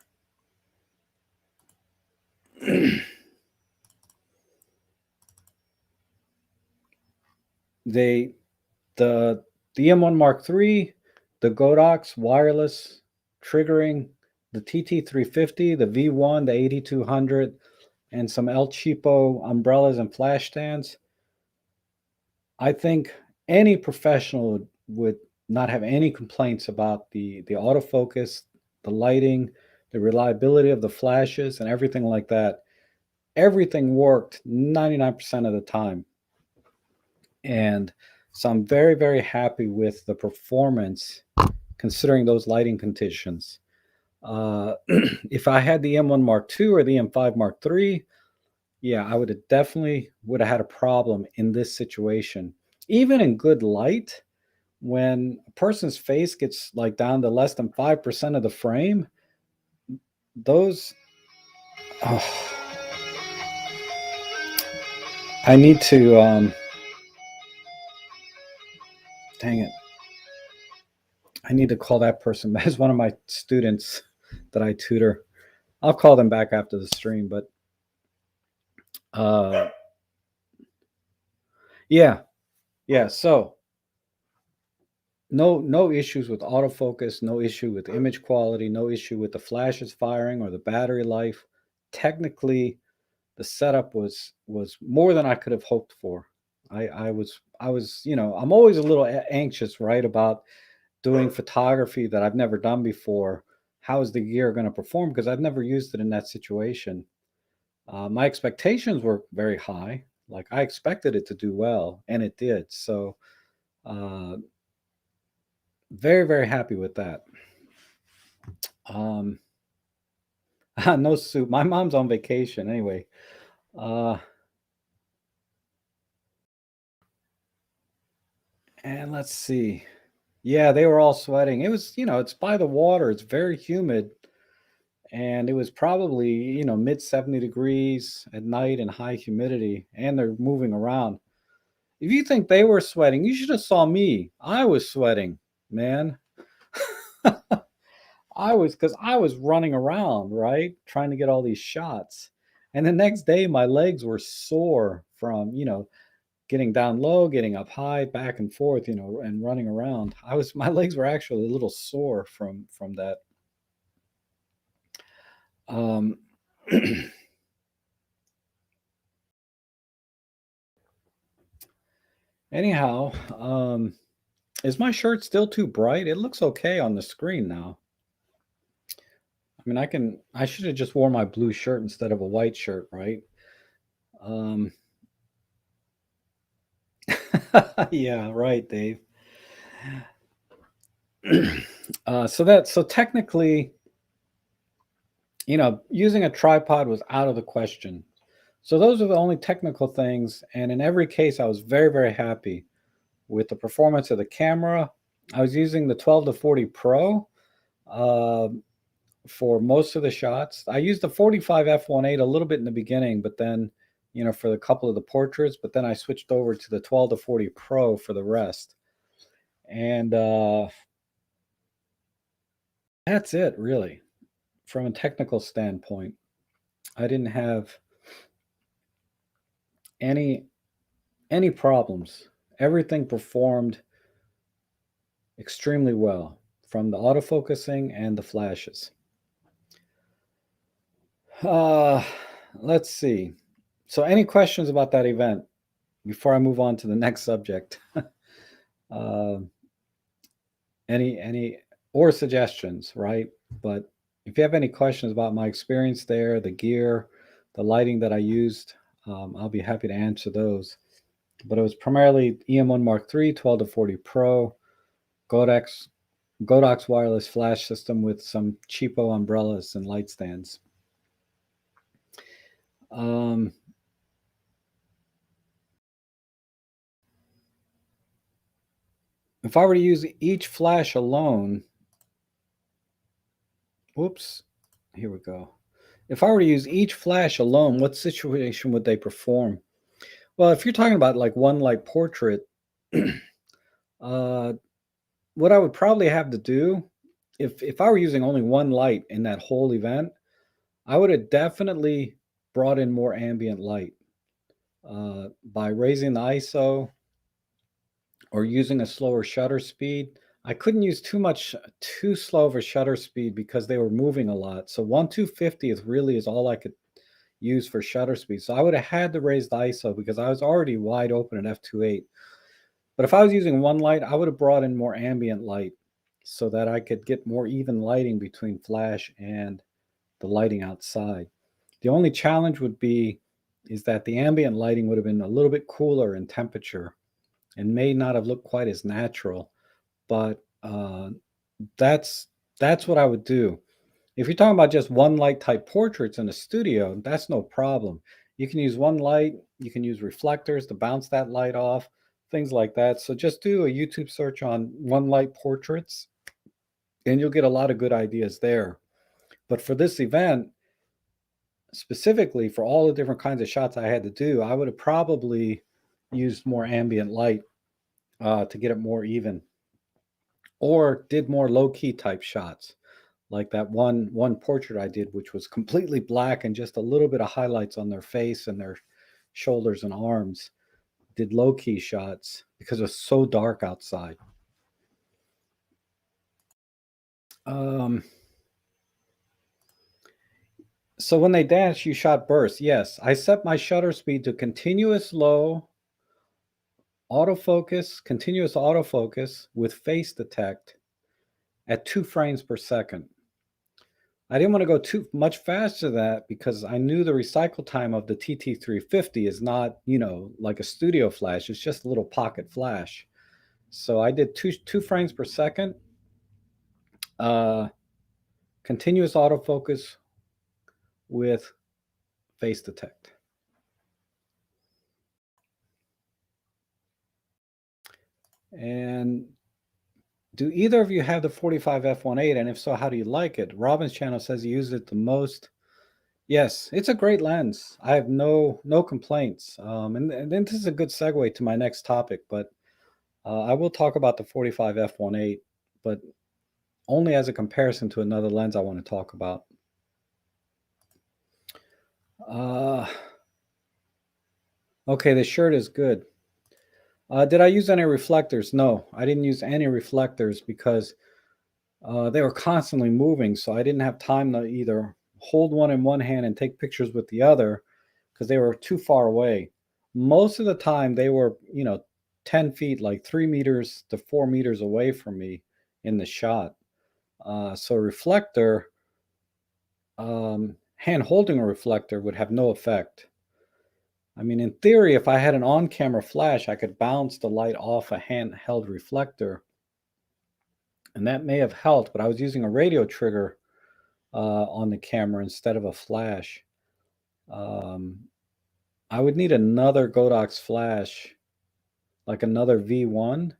They the the M1 Mark III, the Godox wireless triggering, the TT350, the V1, the 8200, and some El Cheapo umbrellas and flash stands. I think any professional would not have any complaints about the autofocus, the lighting, the reliability of the flashes, and everything like that. Everything worked 99% of the time. And so I'm very, very happy with the performance considering those lighting conditions. If I had the M1 Mark II or the M5 Mark III, yeah, I would have definitely would have had a problem in this situation. Even in good light, when a person's face gets like down to less than 5% of the frame, those oh, I need to dang it. I need to call that person as one of my students that I tutor. I'll call them back after the stream, but uh yeah, yeah, so no issues with autofocus, no issue with image quality, no issue with the flashes firing or the battery life. Technically, the setup was more than I could have hoped for. I was, I'm always a little anxious, right, about doing photography that I've never done before. How is the gear going to perform? Because I've never used it in that situation. My expectations were very high. Like I expected it to do well, and it did. So, uh, very, very happy with that. Um, no soup. My mom's on vacation anyway. Uh, and let's see. Yeah, they were all sweating. It was, it's by the water. It's very humid. And it was probably, mid 70 degrees at night and high humidity. And they're moving around. If you think they were sweating, you should have saw me. I was sweating, man. Because I was running around, right? Trying to get all these shots. And the next day, my legs were sore from, getting down low, getting up high, back and forth, and running around. My legs were actually a little sore from that. Um, anyhow, is my shirt still too bright? It looks okay on the screen now. I mean, I should have just worn my blue shirt instead of a white shirt, right? Um, yeah, right, Dave. So technically, using a tripod was out of the question. So those are the only technical things, and in every case, I was very, very happy with the performance of the camera. I was using the 12 to 40 Pro uh, for most of the shots. I used the 45 f1.8 a little bit in the beginning, but then, for a couple of the portraits, but then I switched over to the 12 to 40 Pro for the rest. And that's it, really, from a technical standpoint. I didn't have any any problems. Everything performed extremely well from the autofocusing and the flashes. Uh, let's see. So, any questions about that event before I move on to the next subject? uh, any or suggestions, right? But if you have any questions about my experience there, the gear, the lighting that I used, I'll be happy to answer those. But it was primarily EM1 Mark III, 12 to 40 Pro, Godox Godox wireless flash system with some cheapo umbrellas and light stands. Um, if I were to use each flash alone, whoops, here we go. If I were to use each flash alone, what situation would they perform? Well, if you're talking about like one light portrait, uh, what I would probably have to do, if I were using only one light in that whole event, I would have definitely brought in more ambient light by raising the ISO, or using a slower shutter speed. I couldn't use too slow of a shutter speed because they were moving a lot. So 1/250 is all I could use for shutter speed. So I would have had to raise the ISO because I was already wide open at f2.8. But if I was using one light, I would have brought in more ambient light so that I could get more even lighting between flash and the lighting outside. The only challenge would be is that the ambient lighting would have been a little bit cooler in temperature and may not have looked quite as natural. But that's that's what I would do. If you're talking about just one light type portraits in a studio, that's no problem. You can use one light, you can use reflectors to bounce that light off, things like that. So just do a YouTube search on one light portraits and you'll get a lot of good ideas there. But for this event, specifically for all the different kinds of shots I had to do, I would have probably used more ambient light to get it more even, or did more low key type shots, like that one portrait I did, which was completely black and just a little bit of highlights on their face and their shoulders and arms. Did low key shots because it was so dark outside. Um, so when they danced, you shot bursts. Yes, I set my shutter speed to continuous low continuous autofocus with face detect at 2 frames per second. I didn't want to go too much faster than that because I knew the recycle time of the TT350 is not, like a studio flash. It's just a little pocket flash. So I did two frames per second, uh, continuous autofocus with face detect. And do either of you have the 45 f1.8? And if so, how do you like it? Robin's channel says he uses it the most. Yes, it's a great lens. I have no complaints. And then this is a good segue to my next topic, but I will talk about the 45 f1.8, but only as a comparison to another lens I want to talk about. Okay, the shirt is good. Did I use any reflectors? No, I didn't use any reflectors because they were constantly moving, so I didn't have time to either hold one in one hand and take pictures with the other because they were too far away. Most of the time, they were, 10 feet, like 3 meters to 4 meters away from me in the shot. So reflector, hand holding a reflector would have no effect. I mean, in theory, if I had an on-camera flash, I could bounce the light off a handheld reflector, and that may have helped, but I was using a radio trigger on the camera instead of a flash. I would need another Godox flash, like another V1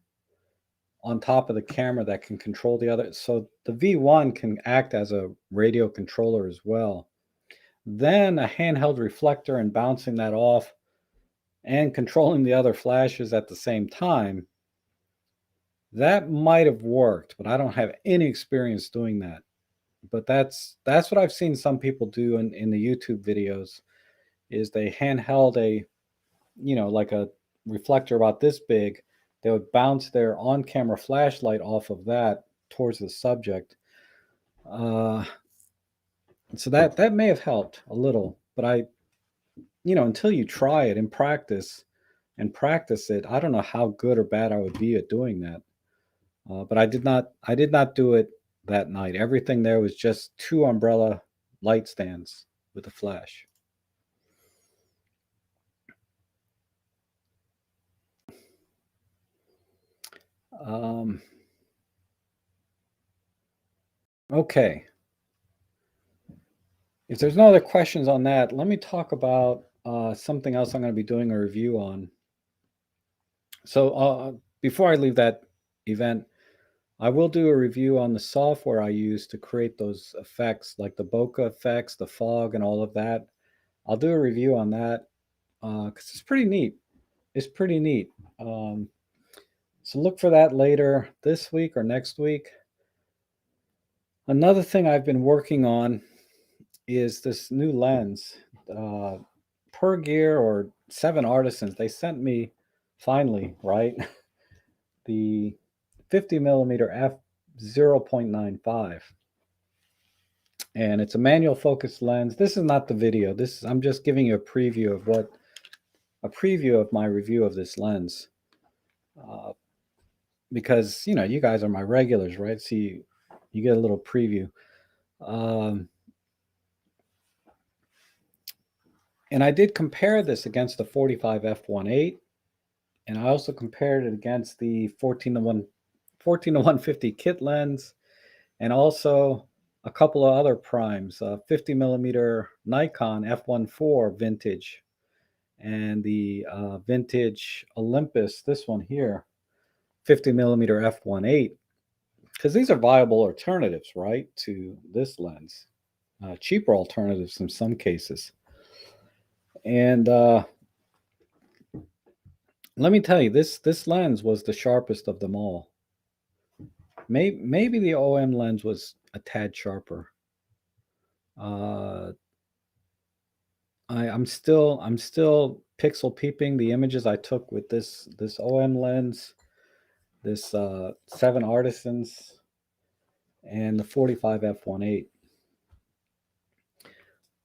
on top of the camera that can control the other. So the V1 can act as a radio controller as well. Then a handheld reflector and bouncing that off and controlling the other flashes at the same time. That might have worked, but I don't have any experience doing that. But that's what I've seen some people do in the YouTube videos is they handheld a, like a reflector about this big. They would bounce their on-camera flashlight off of that towards the subject. So that may have helped a little, but until you try it in practice and practice it, I don't know how good or bad I would be at doing that. But I did not do it that night. Everything there was just 2 umbrella light stands with a flash. Okay. If there's no other questions on that, let me talk about something else I'm going to be doing a review on. So before I leave that event, I will do a review on the software I use to create those effects, like the bokeh effects, the fog, and all of that. I'll do a review on that because it's pretty neat. It's pretty neat. So look for that later this week or next week. Another thing I've been working on is this new lens. Per Gear or Seven Artisans, they sent me finally, right? the 50 millimeter f 0.95, and it's a manual focus lens. This is not the video. I'm just giving you a preview of my review of this lens, because you guys are my regulars, right? So you get a little preview. And I did compare this against the 45 f1.8, and I also compared it against the 14 to 150 kit lens, and also a couple of other primes, 50 millimeter Nikon f1.4 vintage, and the vintage Olympus, this one here, 50 millimeter f1.8, because these are viable alternatives, right, to this lens, cheaper alternatives in some cases. And let me tell you, this lens was the sharpest of them all. Maybe the OM lens was a tad sharper. I'm still pixel peeping the images I took with this OM lens, this 7 Artisans, and the 45 f1.8.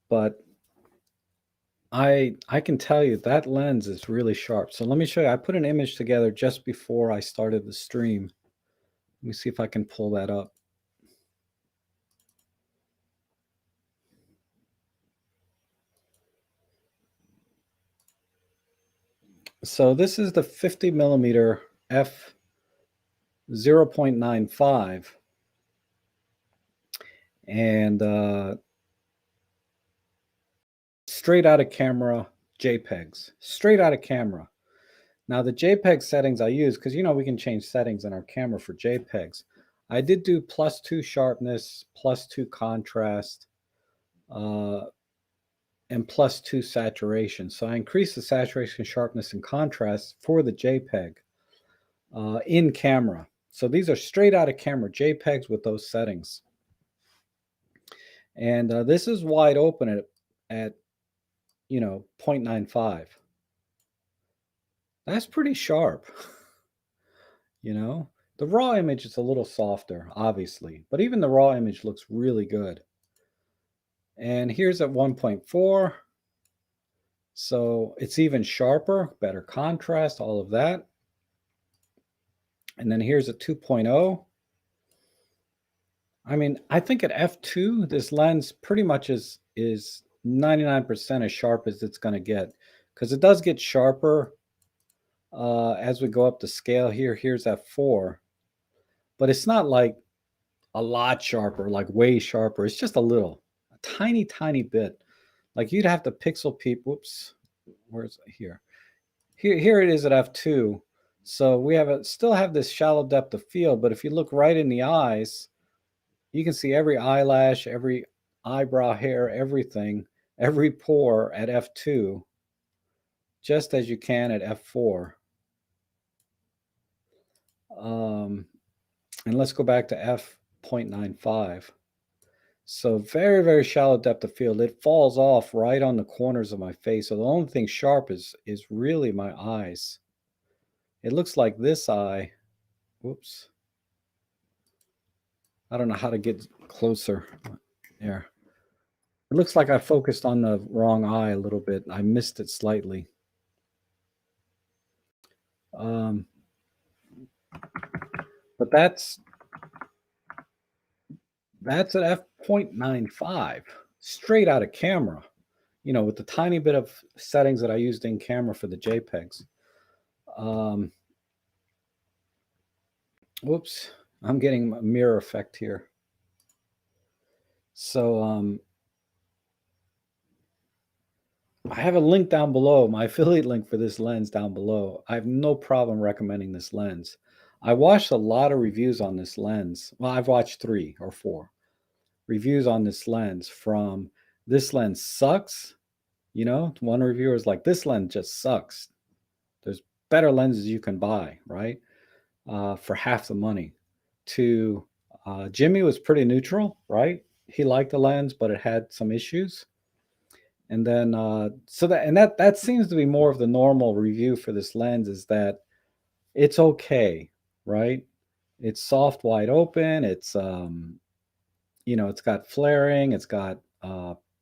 But I can tell you that lens is really sharp. So let me show you. I put an image together just before I started the stream. Let me see if I can pull that up. So this is the 50 millimeter f 0.95, and straight out of camera JPEGs, straight out of camera. Now the JPEG settings I use, because we can change settings in our camera for JPEGs. I did do +2 sharpness, +2 contrast, and +2 saturation. So I increased the saturation, sharpness, and contrast for the JPEG in camera. So these are straight out of camera JPEGs with those settings. And this is wide open at 0.95. That's pretty sharp. The raw image is a little softer, obviously, but even the raw image looks really good. And here's at 1.4. So it's even sharper, better contrast, all of that. And then here's a 2.0. I mean, I think at f2, this lens pretty much is 99% as sharp as it's going to get, because it does get sharper as we go up the scale here. Here's f4, but it's not like a lot sharper, like way sharper. It's just a tiny bit. Like you'd have to pixel peep. Whoops, where's it here? Here it is at f2. So we still have this shallow depth of field, but if you look right in the eyes, you can see every eyelash, every eyebrow hair, everything, every pore at f2, just as you can at f4. And let's go back to f.95. So very, very shallow depth of field. It falls off right on the corners of my face. So the only thing sharp is really my eyes. It looks like this eye. Whoops. I don't know how to get closer. There. It looks like I focused on the wrong eye a little bit. I missed it slightly. But that's at f.95, straight out of camera, with the tiny bit of settings that I used in camera for the JPEGs. Whoops, I'm getting a mirror effect here. So I have a link down below, my affiliate link for this lens down below. I have no problem recommending this lens. I watched a lot of reviews on this lens. Well, I've watched 3 or 4 reviews on this lens, from this lens sucks. One reviewer is like, this lens just sucks. There's better lenses you can buy, right? For half the money. To Jimmy was pretty neutral, right? He liked the lens, but it had some issues. And then that seems to be more of the normal review for this lens, is that it's okay. right? It's soft, wide open. It's got flaring. It's got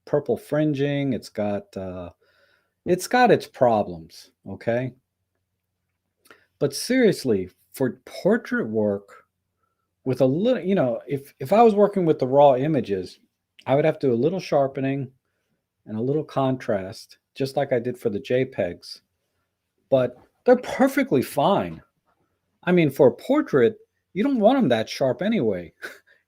purple fringing. It's got its problems. Okay, but seriously, for portrait work with a little, if I was working with the raw images, I would have to do a little sharpening and a little contrast, just like I did for the JPEGs. But they're perfectly fine. I mean, for a portrait, you don't want them that sharp anyway.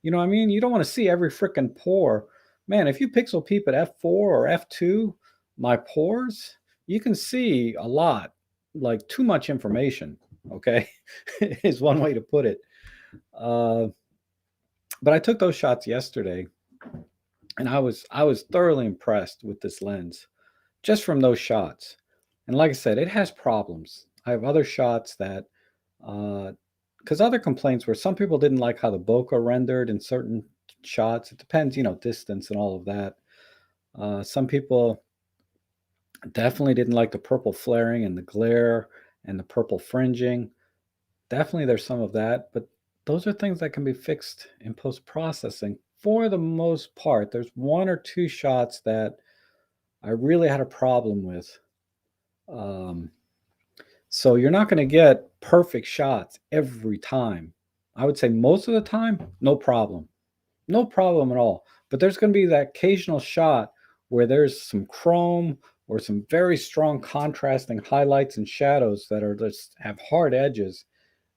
You know what I mean? You don't want to see every freaking pore. Man, if you pixel peep at f4 or f2, my pores, you can see a lot, like too much information. Okay, is one way to put it. Uh, but I took those shots yesterday, and I was thoroughly impressed with this lens just from those shots. And like I said, it has problems. I have other shots that because other complaints were some people didn't like how the bokeh rendered in certain shots. It depends, distance and all of that. Some people definitely didn't like the purple flaring and the glare and the purple fringing. Definitely, there's some of that, but those are things that can be fixed in post processing for the most part. There's one or two shots that I really had a problem with. Um, so you're not going to get perfect shots every time. I would say most of the time, no problem. No problem at all. But there's going to be that occasional shot where there's some chrome or some very strong contrasting highlights and shadows that are just have hard edges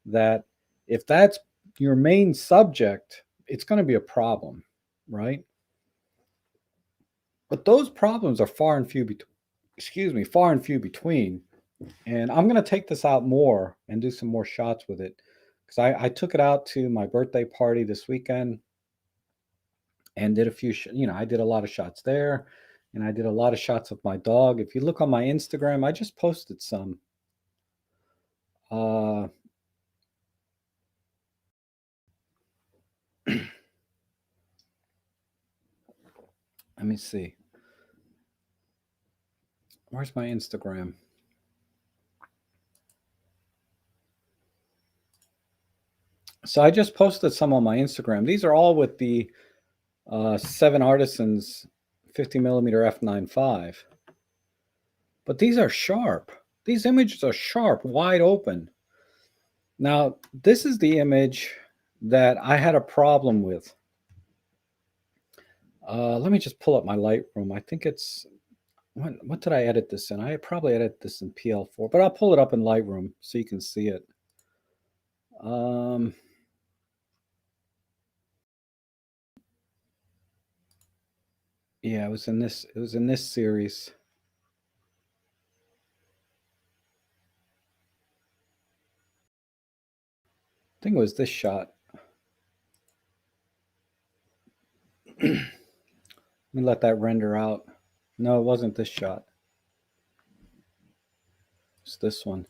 that if that's your main subject, it's going to be a problem, right? But those problems are far and few between. And I'm going to take this out more and do some more shots with it because I took it out to my birthday party this weekend and did I did a lot of shots there, and I did a lot of shots of my dog. If you look on my Instagram, I just posted some. Uh, Let me see. Where's my Instagram? So I just posted some on my Instagram. These are all with the 7 Artisans 50 millimeter f9.5. But these are sharp. These images are sharp, wide open. Now, this is the image that I had a problem with. Let me just pull up my Lightroom. I think it's what did I edit this in? I probably edited this in PL4, but I'll pull it up in Lightroom so you can see it. Yeah, it was in this series. I think it was this shot. Let me let that render out. No, it wasn't this shot. It's this one.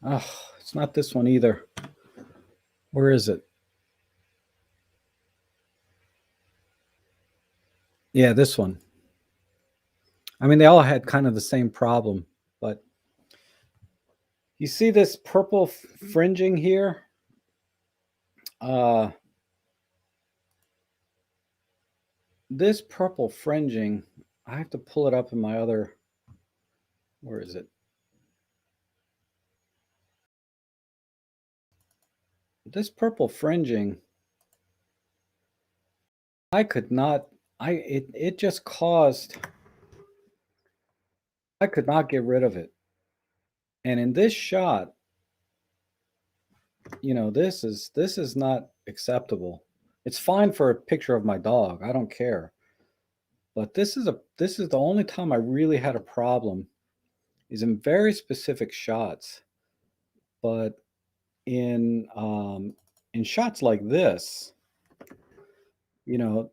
Oh, it's not this one either. Where is it? Yeah, this one. I mean, they all had kind of the same problem, but you see this purple fringing here? This purple fringing, I have to pull it up in my other, where is it? This purple fringing, I could not, it just caused, I could not get rid of it. And in this shot, this is not acceptable. It's fine for a picture of my dog. I don't care. But this is the only time I really had a problem is in very specific shots. But in shots like this, you know,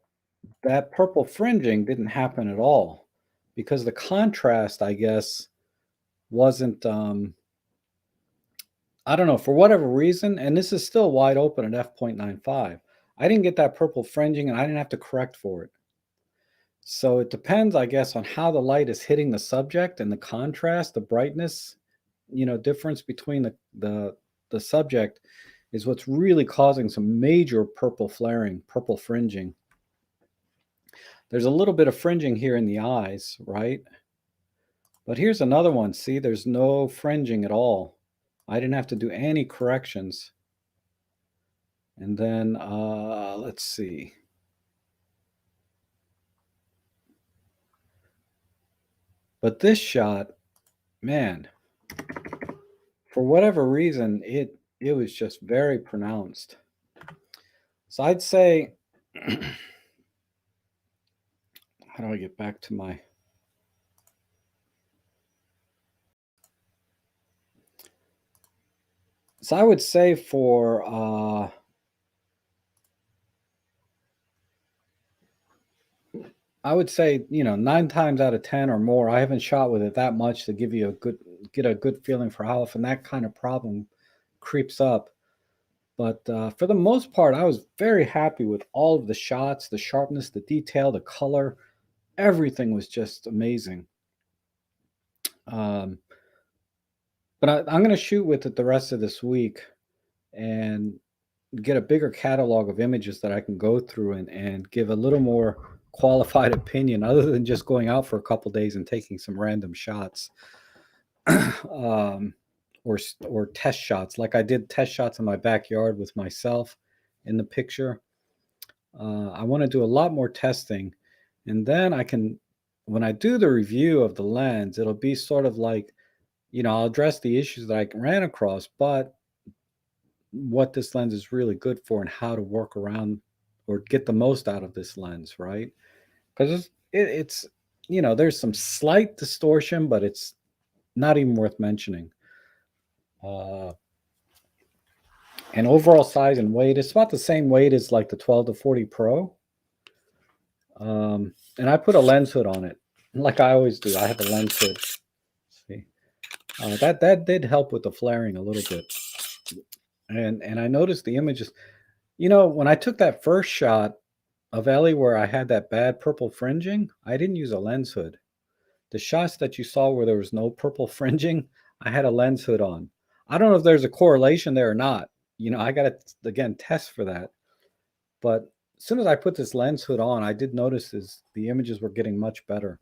that purple fringing didn't happen at all because the contrast, I guess, wasn't I don't know, for whatever reason, and this is still wide open at f.95. I didn't get that purple fringing and I didn't have to correct for it. So it depends, I guess, on how the light is hitting the subject and the contrast, the brightness, difference between the subject is what's really causing some major purple flaring, purple fringing. There's a little bit of fringing here in the eyes, right? But here's another one. See, there's no fringing at all. I didn't have to do any corrections. And then, let's see. But this shot, man, for whatever reason, it was just very pronounced. So I'd say, how do I get back to my... So I would say for I would say, 9 times out of 10 or more, I haven't shot with it that much to give you get a good feeling for how often that kind of problem creeps up. But for the most part, I was very happy with all of the shots, the sharpness, the detail, the color. Everything was just amazing. But I'm going to shoot with it the rest of this week and get a bigger catalog of images that I can go through and give a little more qualified opinion other than just going out for a couple days and taking some random shots or test shots. Like I did test shots in my backyard with myself in the picture. I want to do a lot more testing, and then I can, when I do the review of the lens, it'll be sort of like, I'll address the issues that I ran across, but what this lens is really good for and how to work around or get the most out of this lens, right? Because it's there's some slight distortion, but it's not even worth mentioning. And overall size and weight, it's about the same weight as like the 12 to 40 Pro. And I put a lens hood on it, like I always do. I have a lens hood. See, that did help with the flaring a little bit. And I noticed the images. When I took that first shot of Ellie where I had that bad purple fringing, I didn't use a lens hood. The shots that you saw where there was no purple fringing, I had a lens hood on. I don't know if there's a correlation there or not. I got to, again, test for that. But as soon as I put this lens hood on, I did notice the images were getting much better.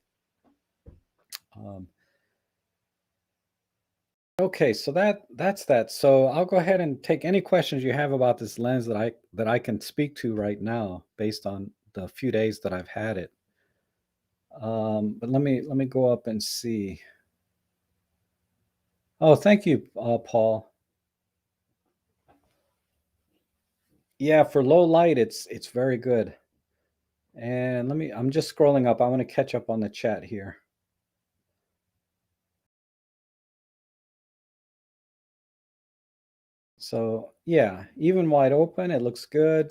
Okay, so that's that. So I'll go ahead and take any questions you have about this lens that I can speak to right now based on the few days that I've had it. But let me go up and see. Oh, thank you, Paul. Yeah, for low light, it's very good. And I'm just scrolling up. I want to catch up on the chat here. So yeah, even wide open, it looks good.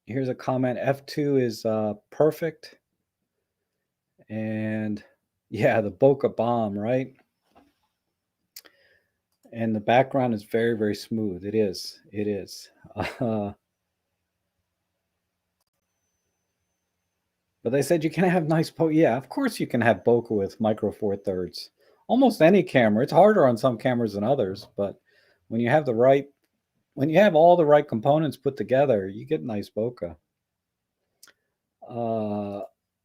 Here's a comment. F2 is perfect. And yeah, the bokeh bomb, right? And the background is very, very smooth. It is. It is. But they said you can have nice bokeh. Yeah, of course you can have bokeh with micro four thirds. Almost any camera. It's harder on some cameras than others, but when you have all the right components put together, you get nice bokeh.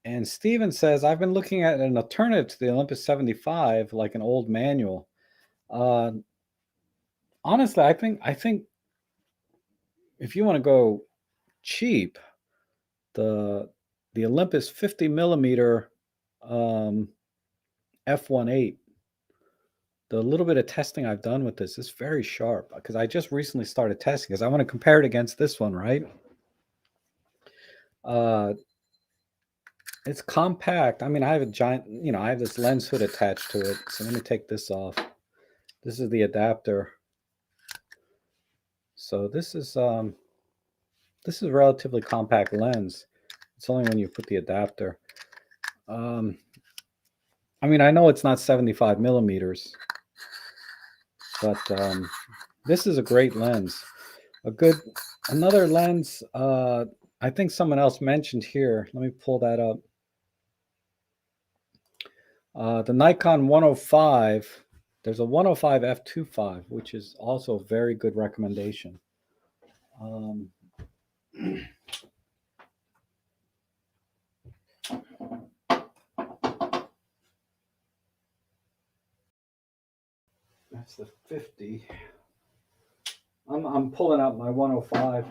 And Steven says, I've been looking at an alternative to the Olympus 75, like an old manual. Honestly, I think if you want to go cheap, the Olympus 50 millimeter f1.8, the little bit of testing I've done with this is very sharp because I just recently started testing because I want to compare it against this one, right? It's compact. I mean, I have a giant, I have this lens hood attached to it. So let me take this off. This is the adapter. So this is a relatively compact lens. It's only when you put the adapter. I mean, I know it's not 75 millimeters, but this is a great lens. Another lens, I think someone else mentioned here. Let me pull that up. The Nikon 105 There's a 105 f2.5, which is also a very good recommendation. Um, that's the 50. I'm pulling out my 105.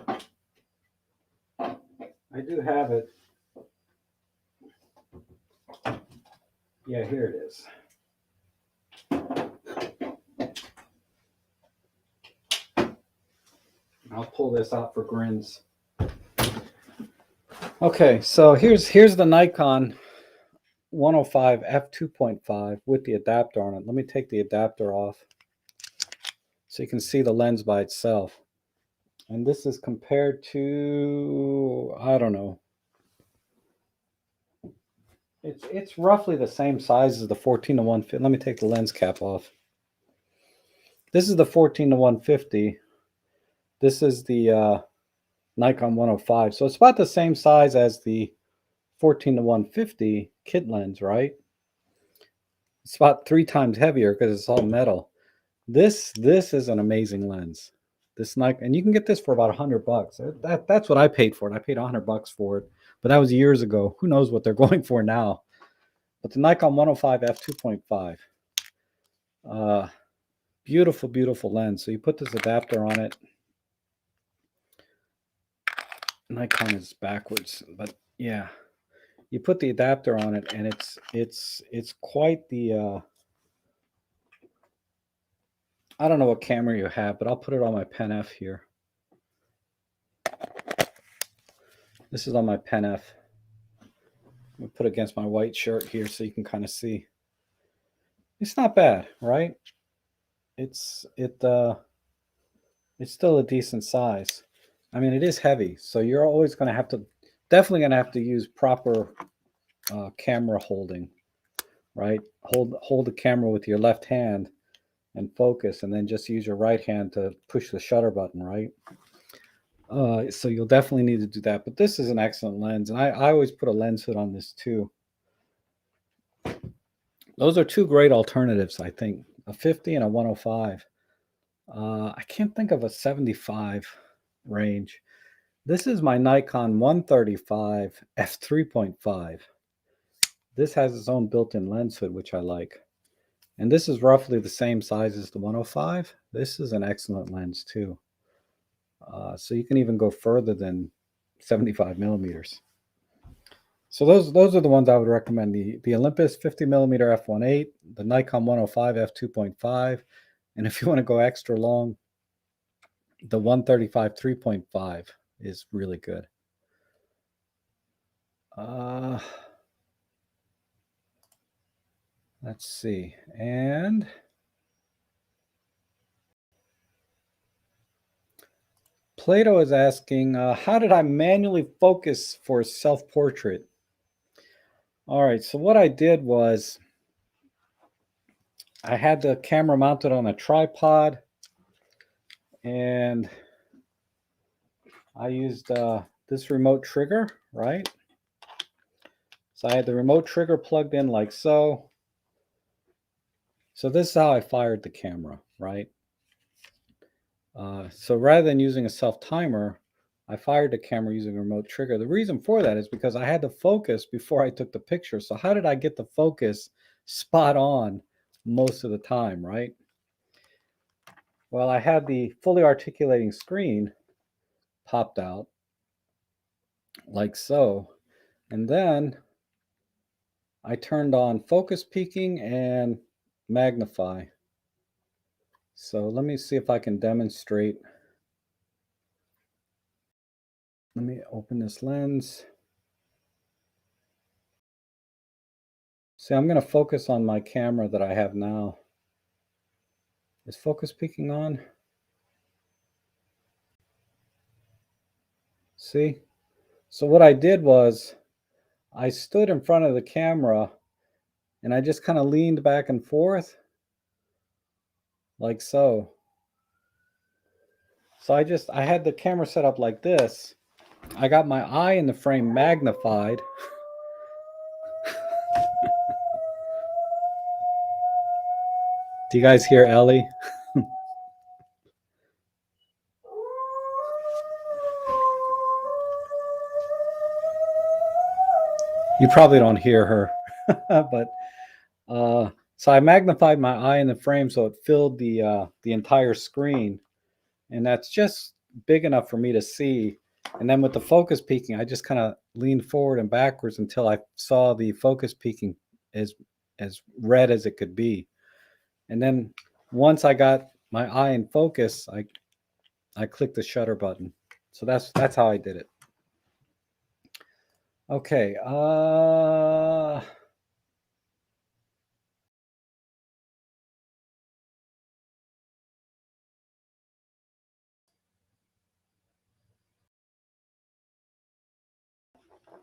I do have it. Yeah, here it is. I'll pull this out for grins. Okay, so here's the Nikon 105 f2.5 with the adapter on it. Let me take the adapter off so you can see the lens by itself. And this is compared to, I don't know. It's roughly the same size as the 14 to 150. Let me take the lens cap off. This is the 14 to 150. This is the Nikon 105. So it's about the same size as the 14 to 150 kit lens, right? It's about 3 times heavier because it's all metal. This is an amazing lens. This Nikon, and you can get this for about $100. That's what I paid for it. I paid $100 for it, but that was years ago. Who knows what they're going for now? But the Nikon 105 f2.5, beautiful, beautiful lens. So you put this adapter on it. Nikon is backwards, but yeah, you put the adapter on it, and it's quite the. I don't know what camera you have, but I'll put it on my Pen F here. This is on my Pen F. I'm gonna put it against my white shirt here so you can kind of see. It's not bad, right? It's still a decent size. I mean, it is heavy, so you're always going to have to, definitely going to have to use proper camera holding, right? Hold the camera with your left hand and focus, and then just use your right hand to push the shutter button, right? So you'll definitely need to do that. But this is an excellent lens, and I always put a lens hood on this too. Those are two great alternatives, I think, a 50 and a 105. I can't think of a 75 range. This is my Nikon 135 f3.5. This has its own built-in lens hood, which I like. And this is roughly the same size as the 105. This is an excellent lens too. So you can even go further than 75 millimeters. So those are the ones I would recommend. The Olympus 50 millimeter f1.8, the Nikon 105 f2.5, and if you want to go extra long, the 135 3.5 is really good. Let's see. And Plato is asking, how did I manually focus for self-portrait? All right, so what I did was I had the camera mounted on a tripod, and I used this remote trigger, right? So I had the remote trigger plugged in like so. So this is how I fired the camera, right? So rather than using a self-timer, I fired the camera using a remote trigger. The reason for that is because I had to focus before I took the picture. So how did I get the focus spot on most of the time, right? Well, I had the fully articulating screen popped out like so. And then I turned on focus peaking and magnify. So let me see if I can demonstrate. Let me open this lens. See, I'm going to focus on my camera that I have now. Is focus peaking on? See? So what I did was I stood in front of the camera and I just kind of leaned back and forth like so. So I had the camera set up like this. I got my eye in the frame magnified. Do you guys hear Ellie? You probably don't hear her, but so I magnified my eye in the frame so it filled the entire screen, and that's just big enough for me to see. And then with the focus peaking, I just kind of leaned forward and backwards until I saw the focus peaking as red as it could be. And then once I got my eye in focus, I clicked the shutter button. So that's how I did it. Okay.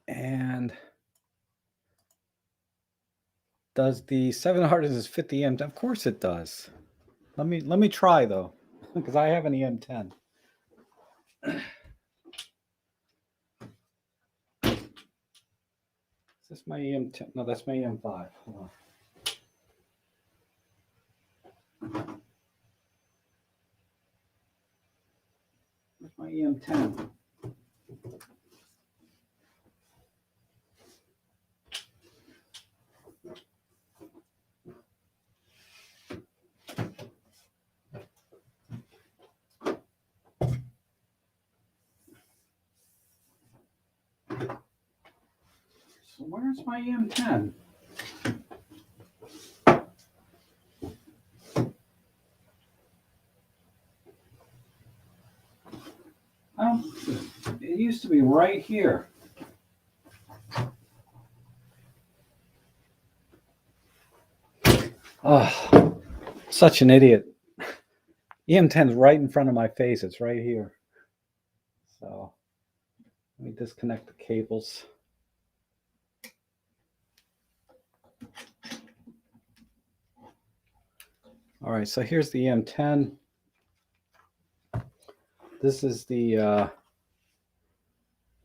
And does the 700 fit the EM10? Of course it does. Let me try though, because I have an EM10. Is this my EM10? No, that's my EM5. Hold on. Where's my EM10? So where's my EM10? I don't. It used to be right here. Oh, such an idiot. EM10's right in front of my face. It's right here. So let me disconnect the cables. All right, so here's the EM10. This is the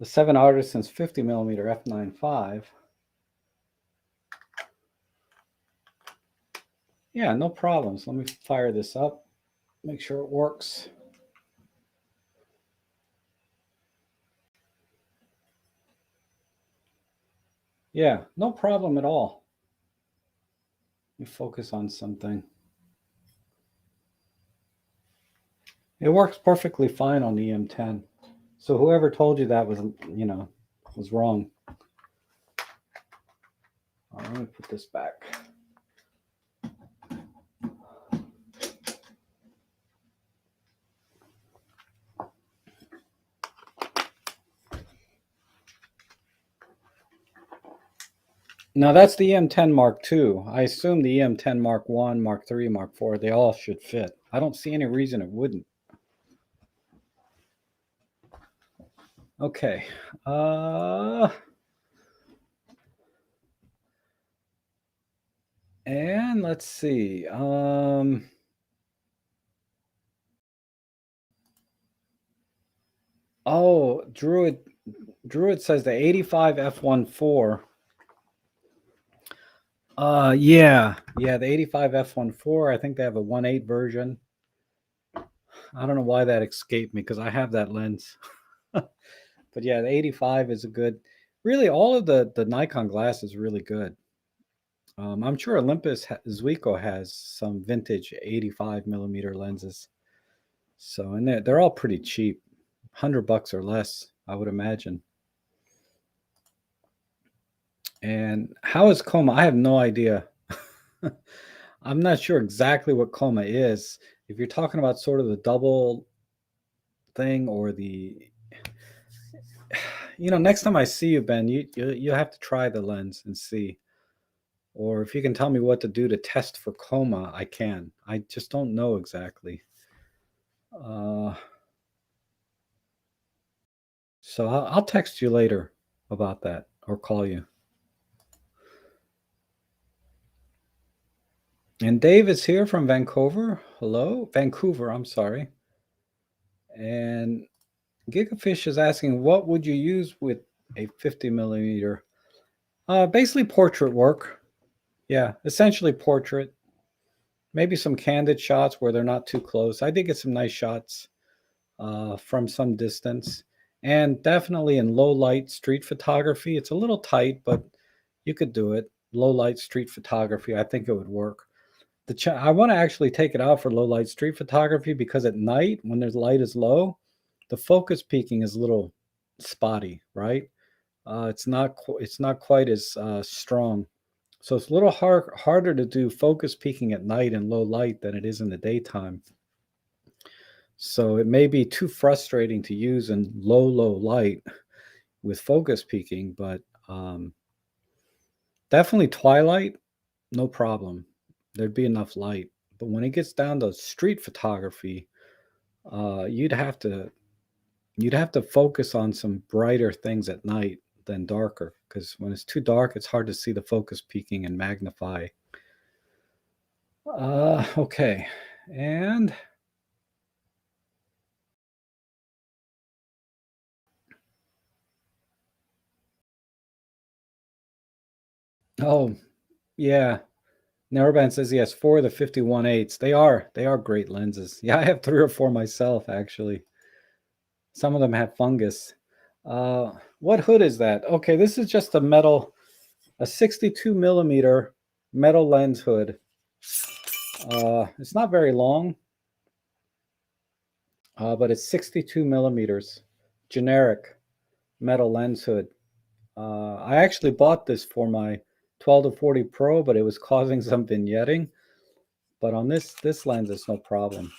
7 Artisans 50 millimeter f9.5. Yeah, no problems. Let me fire this up, make sure it works. Yeah, no problem at all. Let me focus on something. It works perfectly fine on the EM10. So whoever told you that was, was wrong. All right, let me put this back. Now that's the EM10 Mark II. I assume the EM10 Mark I, Mark III, Mark IV, they all should fit. I don't see any reason it wouldn't. Okay. And let's see. Oh, Druid says the 85 f1.4. Yeah, the 85 f1.4. I think they have a 1.8 version. I don't know why that escaped me because I have that lens. But yeah, the 85 is a good. Really, all of the Nikon glass is really good. I'm sure Olympus Zuiko has some vintage 85 millimeter lenses. So and they're all pretty cheap, $100 or less, I would imagine. And how is coma? I have no idea. I'm not sure exactly what coma is. If you're talking about sort of the double thing or next time I see you, Ben, you have to try the lens and see. Or if you can tell me what to do to test for coma, I can. I just don't know exactly. So I'll text you later about that or call you. And Dave is here from Vancouver. Hello, Vancouver. I'm sorry. And Gigafish is asking, what would you use with a 50 millimeter? Basically portrait work. Yeah, essentially portrait. Maybe some candid shots where they're not too close. I did get some nice shots from some distance. And definitely in low light street photography, it's a little tight, but you could do it. Low light street photography, I think it would work. I want to actually take it out for low light street photography because at night, when the light is low, the focus peaking is a little spotty, right? It's not quite as strong. So it's a little harder to do focus peaking at night in low light than it is in the daytime. So it may be too frustrating to use in low light with focus peaking, but definitely twilight, no problem. There'd be enough light. But when it gets down to street photography, you'd have to focus on some brighter things at night than darker, because when it's too dark, it's hard to see the focus peaking and magnify. Okay, and oh yeah, Narrowband says he has four of the 51.8s. They are great lenses. Yeah, I have three or four myself actually. Some of them have fungus. What hood is that? Okay, this is just a 62 millimeter metal lens hood. It's not very long, but it's 62 millimeters, generic metal lens hood. I actually bought this for my 12 to 40 Pro, but it was causing some vignetting. But on this lens, it's no problem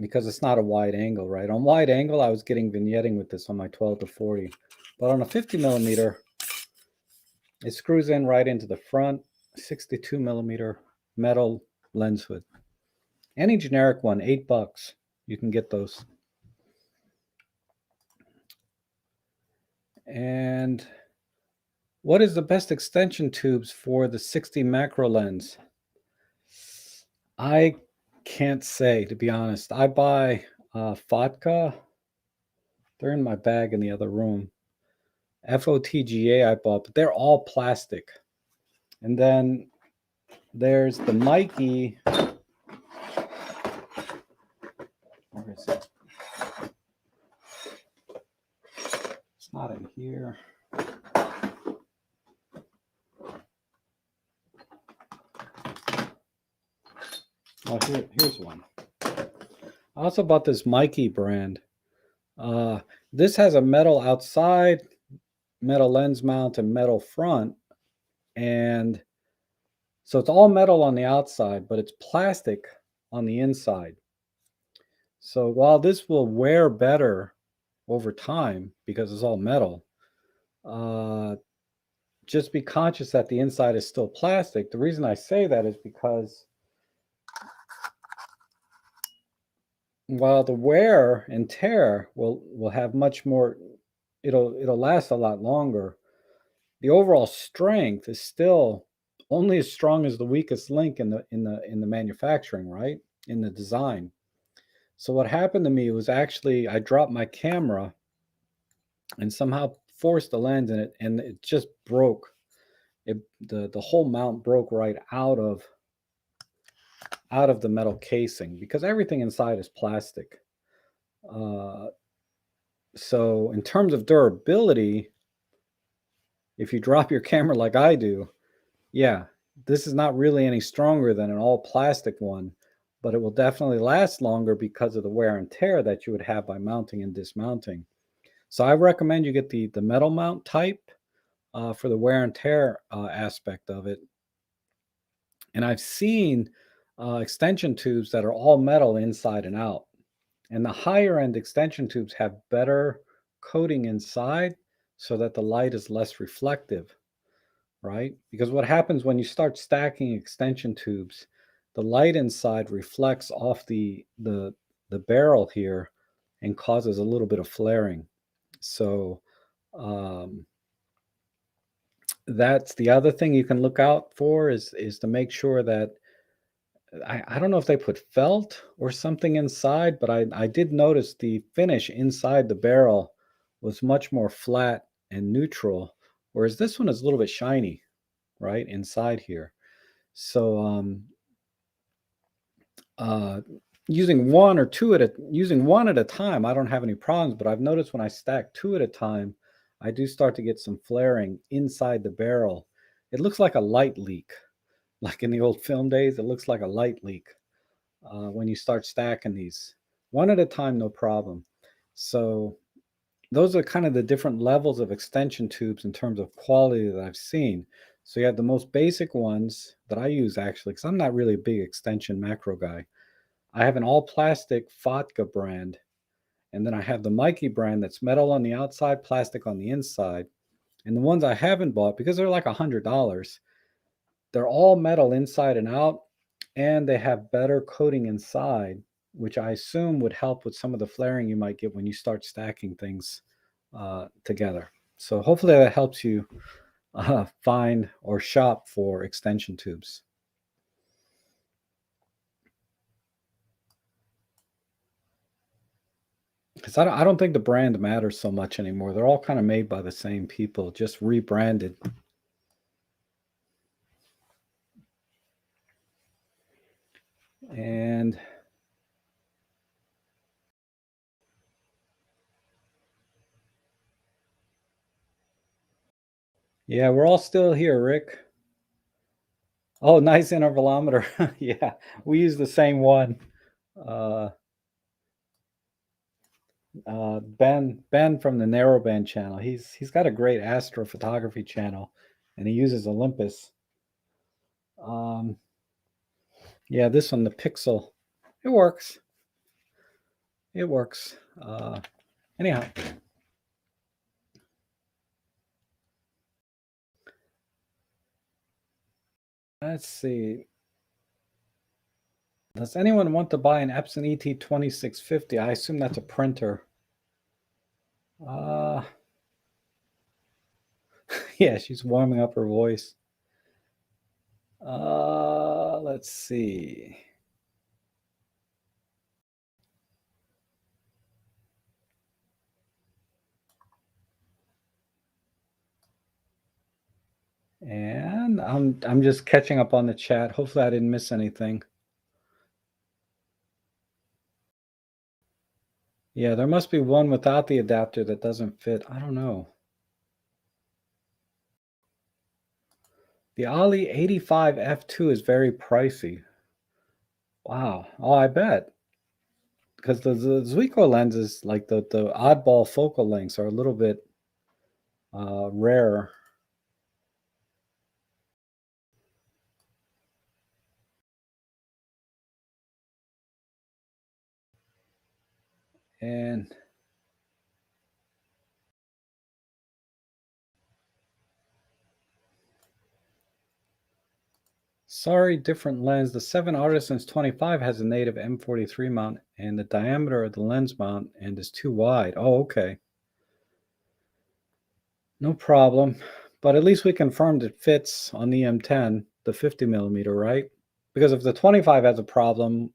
because it's not a wide angle, right? On wide angle, I was getting vignetting with this on my 12 to 40. But on a 50 millimeter, it screws in right into the front, 62 millimeter metal lens hood. Any generic one, $8. You can get those. And what is the best extension tubes for the 60 macro lens? I can't say, to be honest. I buy Fotka. They're in my bag in the other room. FOTGA I bought, but they're all plastic. And then there's the Mikey. Where is it? It's not in here. Oh, here's one. I also bought this Mikey brand. This has a metal outside, metal lens mount, and metal front. And so it's all metal on the outside, but it's plastic on the inside. So while this will wear better over time because it's all metal, just be conscious that the inside is still plastic. The reason I say that is because while the wear and tear will have much more, it'll last a lot longer. The overall strength is still only as strong as the weakest link in the manufacturing, right? In the design. So what happened to me was actually I dropped my camera and somehow forced the lens in it, and it just broke. The whole mount broke right out of the metal casing because everything inside is plastic. Uh, so in terms of durability, if you drop your camera like I do, yeah, this is not really any stronger than an all plastic one, but it will definitely last longer because of the wear and tear that you would have by mounting and dismounting. So I recommend you get the metal mount type for the wear and tear aspect of it. And I've seen extension tubes that are all metal inside and out. And the higher end extension tubes have better coating inside so that the light is less reflective, right? Because what happens when you start stacking extension tubes, the light inside reflects off the barrel here and causes a little bit of flaring. So um, that's the other thing you can look out for is to make sure that I don't know if they put felt or something inside, but I did notice the finish inside the barrel was much more flat and neutral, whereas this one is a little bit shiny, right, inside here. So uh, using one at a time, I don't have any problems. But I've noticed when I stack two at a time, I do start to get some flaring inside the barrel. It looks like a light leak, like in the old film days. It looks like a light leak when you start stacking these one at a time, no problem. So those are kind of the different levels of extension tubes in terms of quality that I've seen. So you have the most basic ones that I use actually, because I'm not really a big extension macro guy. I have an all plastic Vodka brand, and then I have the Mikey brand that's metal on the outside, plastic on the inside. And the ones I haven't bought because they're like $100, they're all metal inside and out, and they have better coating inside, which I assume would help with some of the flaring you might get when you start stacking things together. So hopefully that helps you find or shop for extension tubes. Because I don't think the brand matters so much anymore. They're all kind of made by the same people, just rebranded. And yeah, we're all still here, Rick. Oh, nice intervalometer. Yeah, we use the same one. Uh, Ben from the Narrowband channel. He's got a great astrophotography channel, and he uses Olympus. Um, yeah, this one, the Pixel, it works. It works. Anyhow, let's see. Does anyone want to buy an Epson ET2650? I assume that's a printer. Uh, yeah, she's warming up her voice. Let's see. And I'm just catching up on the chat. Hopefully I didn't miss anything. Yeah, there must be one without the adapter that doesn't fit. I don't know. The Ollie 85 f2 is very pricey. Wow. Oh, I bet. Because the Zuiko lenses, like the oddball focal lengths, are a little bit rarer. And sorry, different lens. The 7 Artisans 25 has a native M43 mount, and the diameter of the lens mount and is too wide. Oh, okay. No problem. But at least we confirmed it fits on the M10, the 50 millimeter, right? Because if the 25 has a problem,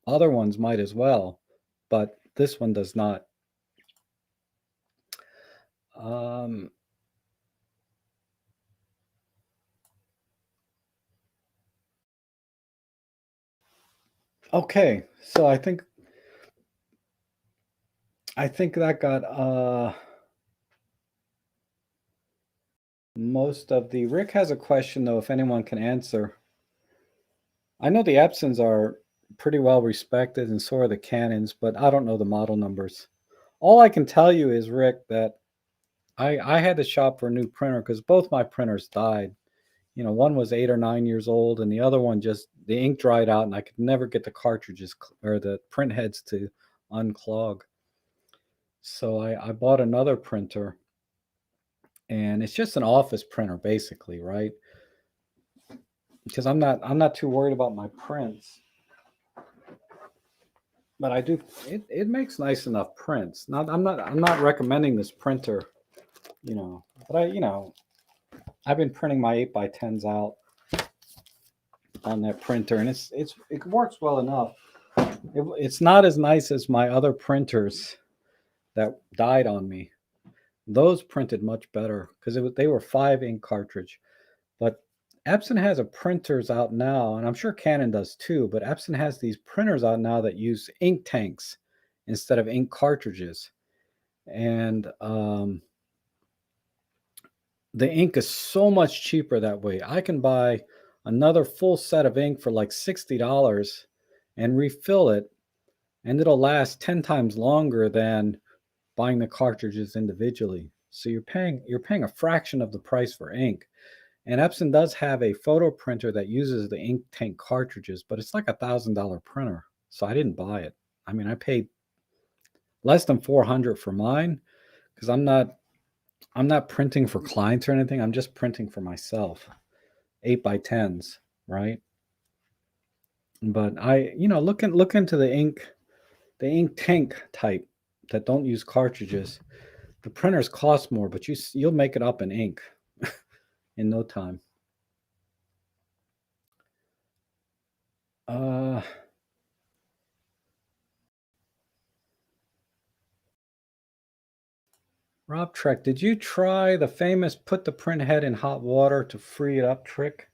other ones might as well, but this one does not. Um, okay, so I think that got most of the. Rick has a question though, if anyone can answer. I know the Epsons are pretty well respected, and so are the Canons, but I don't know the model numbers. All I can tell you is, Rick, that I had to shop for a new printer because both my printers died. You know, one was 8 or 9 years old, and the other one just the ink dried out, and I could never get the cartridges or the print heads to unclog. So I bought another printer, and it's just an office printer, basically, right? Because I'm not too worried about my prints, but I do it makes nice enough prints. Not I'm not recommending this printer, but I've been printing my 8x10s out on that printer, and it works well enough. It's not as nice as my other printers that died on me. Those printed much better because they were 5 ink cartridge. But Epson has a printers out now, and I'm sure Canon does too, but Epson has these printers out now that use ink tanks instead of ink cartridges. And the ink is so much cheaper that way. I can buy another full set of ink for like $60 and refill it, and it'll last 10 times longer than buying the cartridges individually. So you're paying a fraction of the price for ink. And Epson does have a photo printer that uses the ink tank cartridges, but it's like $1,000 printer. So I didn't buy it. I mean, I paid less than 400 for mine because I'm not printing for clients or anything. I'm just printing for myself. 8 by 10s, right? But look into the ink tank type that don't use cartridges. The printers cost more, but you'll make it up in ink in no time. Uh, Rob Trek, did you try the famous put the print head in hot water to free it up trick?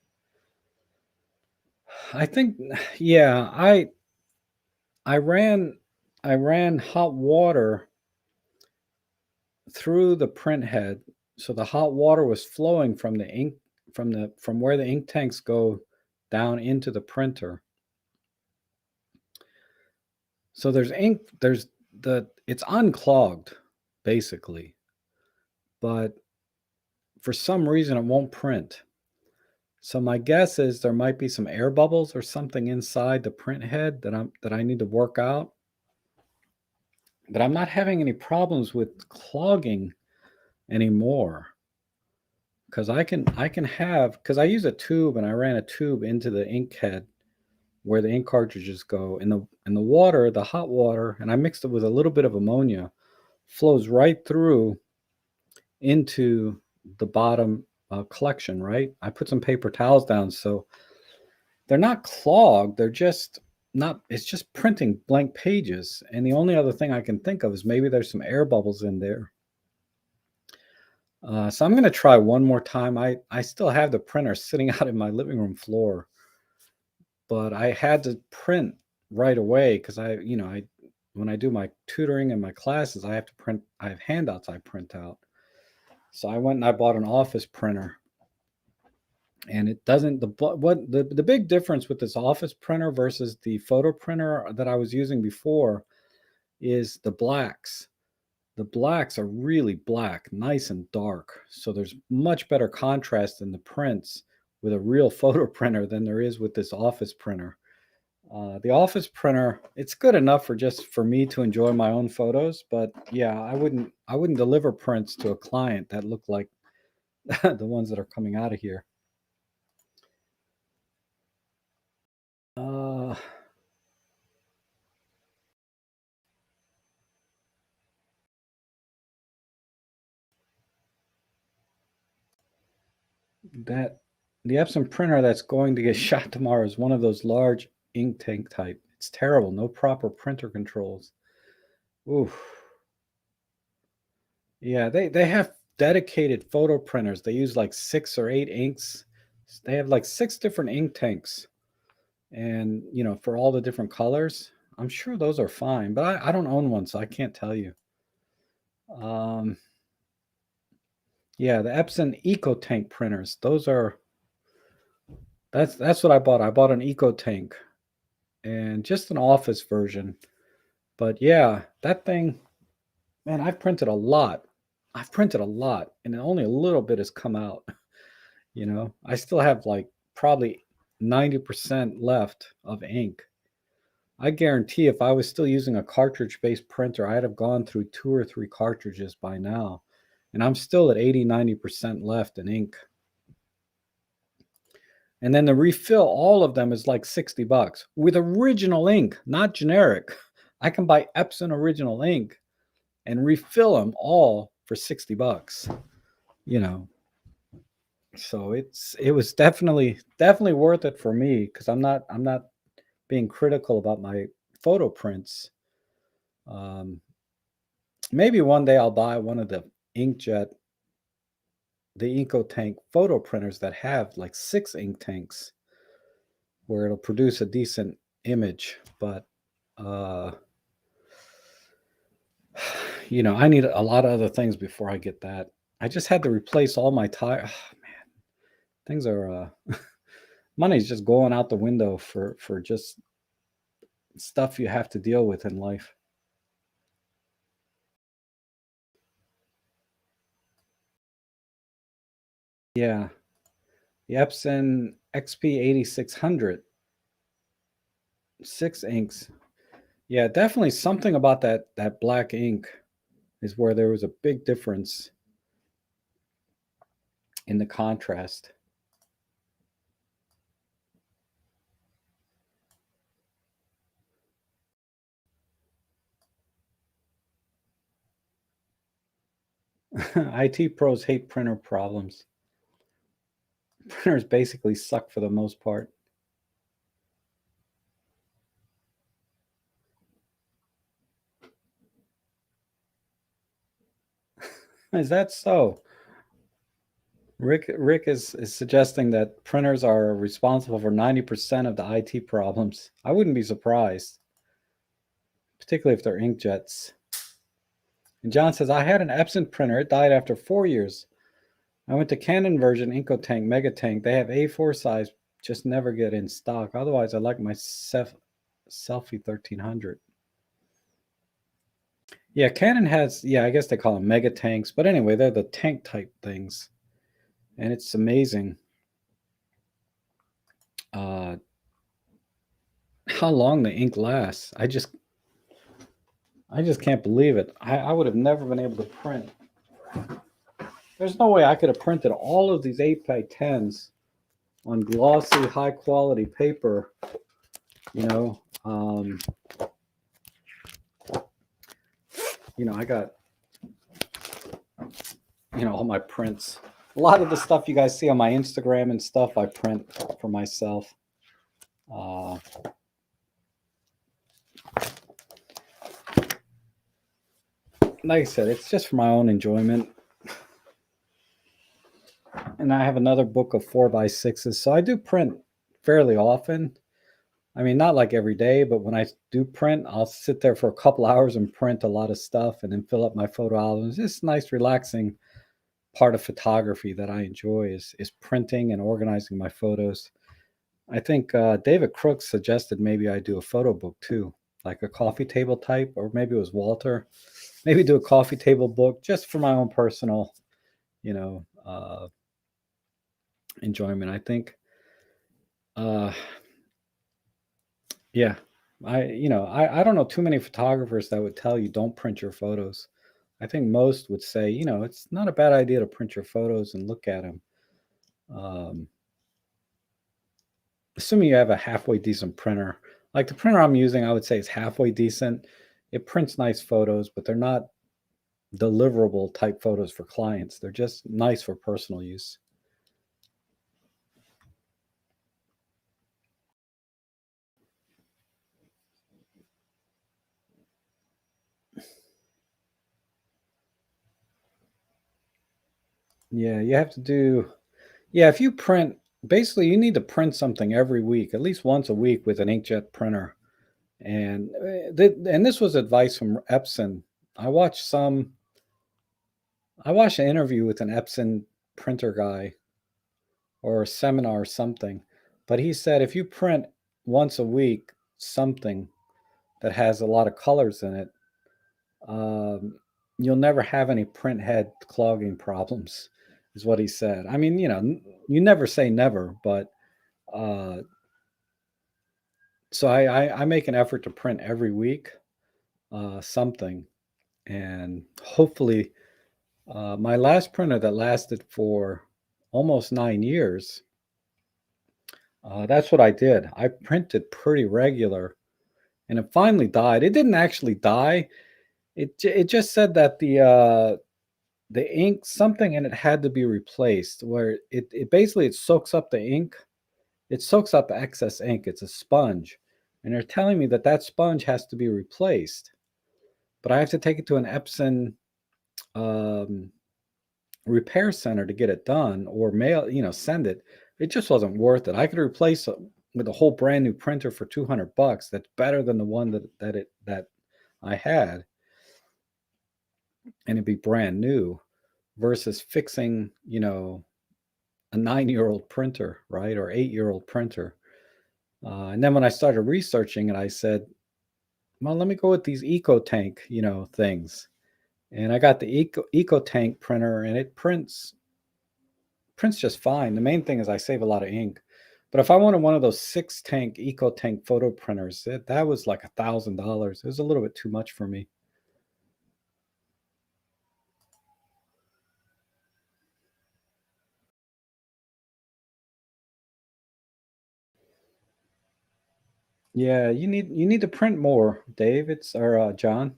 I think, yeah, I ran I ran hot water through the print head, so the hot water was flowing from the ink from where the ink tanks go down into the printer. So there's ink, it's unclogged basically, but for some reason it won't print. So my guess is there might be some air bubbles or something inside the print head that I need to work out. But I'm not having any problems with clogging anymore because I can have because I use a tube and I ran a tube into the ink head where the ink cartridges go, and the water, the hot water, and I mixed it with a little bit of ammonia, flows right through into the bottom collection. Right, I put some paper towels down, so they're not clogged. They're just not. It's just printing blank pages, and the only other thing I can think of is maybe there's some air bubbles in there. So I'm going to try one more time. I still have the printer sitting out in my living room floor, but I had to print right away because I when I do my tutoring and my classes, I have to print. I have handouts I print out. So I went and I bought an office printer, and it doesn't the big difference with this office printer versus the photo printer that I was using before is the blacks. The blacks are really black, nice and dark. So there's much better contrast in the prints with a real photo printer than there is with this office printer. The office printer, it's good enough for just for me to enjoy my own photos, but yeah, I wouldn't deliver prints to a client that look like the ones that are coming out of here. Uh, that the Epson printer that's going to get shot tomorrow is one of those large ink tank type. It's terrible. No proper printer controls. Oof. Yeah, they have dedicated photo printers. They use like 6 or 8 inks. They have like 6 different ink tanks, and for all the different colors. I'm sure those are fine, but I don't own one, so I can't tell you. Um, yeah, the Epson Eco Tank printers. That's what I bought. I bought an Eco Tank and just an office version. But yeah, that thing, man, I've printed a lot. I've printed a lot, and only a little bit has come out. I still have like probably 90% left of ink. I guarantee if I was still using a cartridge based printer, I'd have gone through 2 or 3 cartridges by now. And I'm still at 80, 90% left in ink. And then the refill, all of them is like $60 with original ink, not generic. I can buy Epson original ink and refill them all for $60. You know, so it was definitely worth it for me because I'm not being critical about my photo prints. Um, Maybe one day I'll buy one of the inkjet the Tank photo printers that have like 6 ink tanks where it'll produce a decent image. But uh, I need a lot of other things before I get that. I just had to replace all my tire. Things are money's just going out the window for just stuff you have to deal with in life. Yeah, the Epson XP 8600, 6 inks. Yeah, definitely something about that black ink is where there was a big difference in the contrast. IT pros hate printer problems. Printers basically suck for the most part. Is that so? Rick is suggesting that printers are responsible for 90% of the IT problems. I wouldn't be surprised, particularly if they're inkjets. And John says, I had an Epson printer. It died after 4 years. I went to Canon version, Incotank, Megatank. They have A4 size, just never get in stock. Otherwise, I like my Selfie 1300. Yeah, Canon has, yeah, I guess they call them Megatanks. But anyway, they're the tank type things. And it's amazing uh, how long the ink lasts. I just can't believe it. I would have never been able to print. There's no way I could have printed all of these 8 by 10s on glossy, high quality paper. You know, um, I got all my prints. A lot of the stuff you guys see on my Instagram and stuff, I print for myself. Uh, like I said, it's just for my own enjoyment. And I have another book of 4x6s, so I do print fairly often. I mean, not like every day, but when I do print, I'll sit there for a couple hours and print a lot of stuff and then fill up my photo albums. It's nice, relaxing part of photography that I enjoy is printing and organizing my photos. I think David Crooks suggested maybe I do a photo book too, like a coffee table type, or maybe it was Walter. Maybe do a coffee table book just for my own personal, you know, uh, enjoyment. I think, uh, yeah, I don't know too many photographers that would tell you don't print your photos. I think most would say, it's not a bad idea to print your photos and look at them. Um, assuming you have a halfway decent printer. Like the printer I'm using, I would say is halfway decent. It prints nice photos, but they're not deliverable type photos for clients. They're just nice for personal use. Yeah, you have to do, yeah, if you print, basically you need to print something every week, at least once a week with an inkjet printer. And and this was advice from Epson. I watched some I watched an interview with an Epson printer guy or a seminar or something, but he said if you print once a week something that has a lot of colors in it, um, you'll never have any print head clogging problems, is what he said. I mean, you never say never, but uh, so I make an effort to print every week something, and hopefully, my last printer that lasted for almost 9 years. That's what I did. I printed pretty regular, and it finally died. It didn't actually die. It just said that the ink, something in it had to be replaced, where it basically it soaks up the ink. It soaks up excess ink. It's a sponge, and they're telling me that that sponge has to be replaced. But I have to take it to an Epson um, repair center to get it done or mail, send it. It just wasn't worth it. I could replace it with a whole brand new printer for 200 bucks. That's better than the one that I had, and it'd be brand new versus fixing, a 9-year-old printer, right? Or 8-year-old printer. And then when I started researching it, I said, well, let me go with these EcoTank, things. And I got the EcoTank printer, and it prints just fine. The main thing is I save a lot of ink. But if I wanted one of those 6 tank EcoTank photo printers, that was like $1,000. It was a little bit too much for me. Yeah, you need to print more, Dave. It's or John.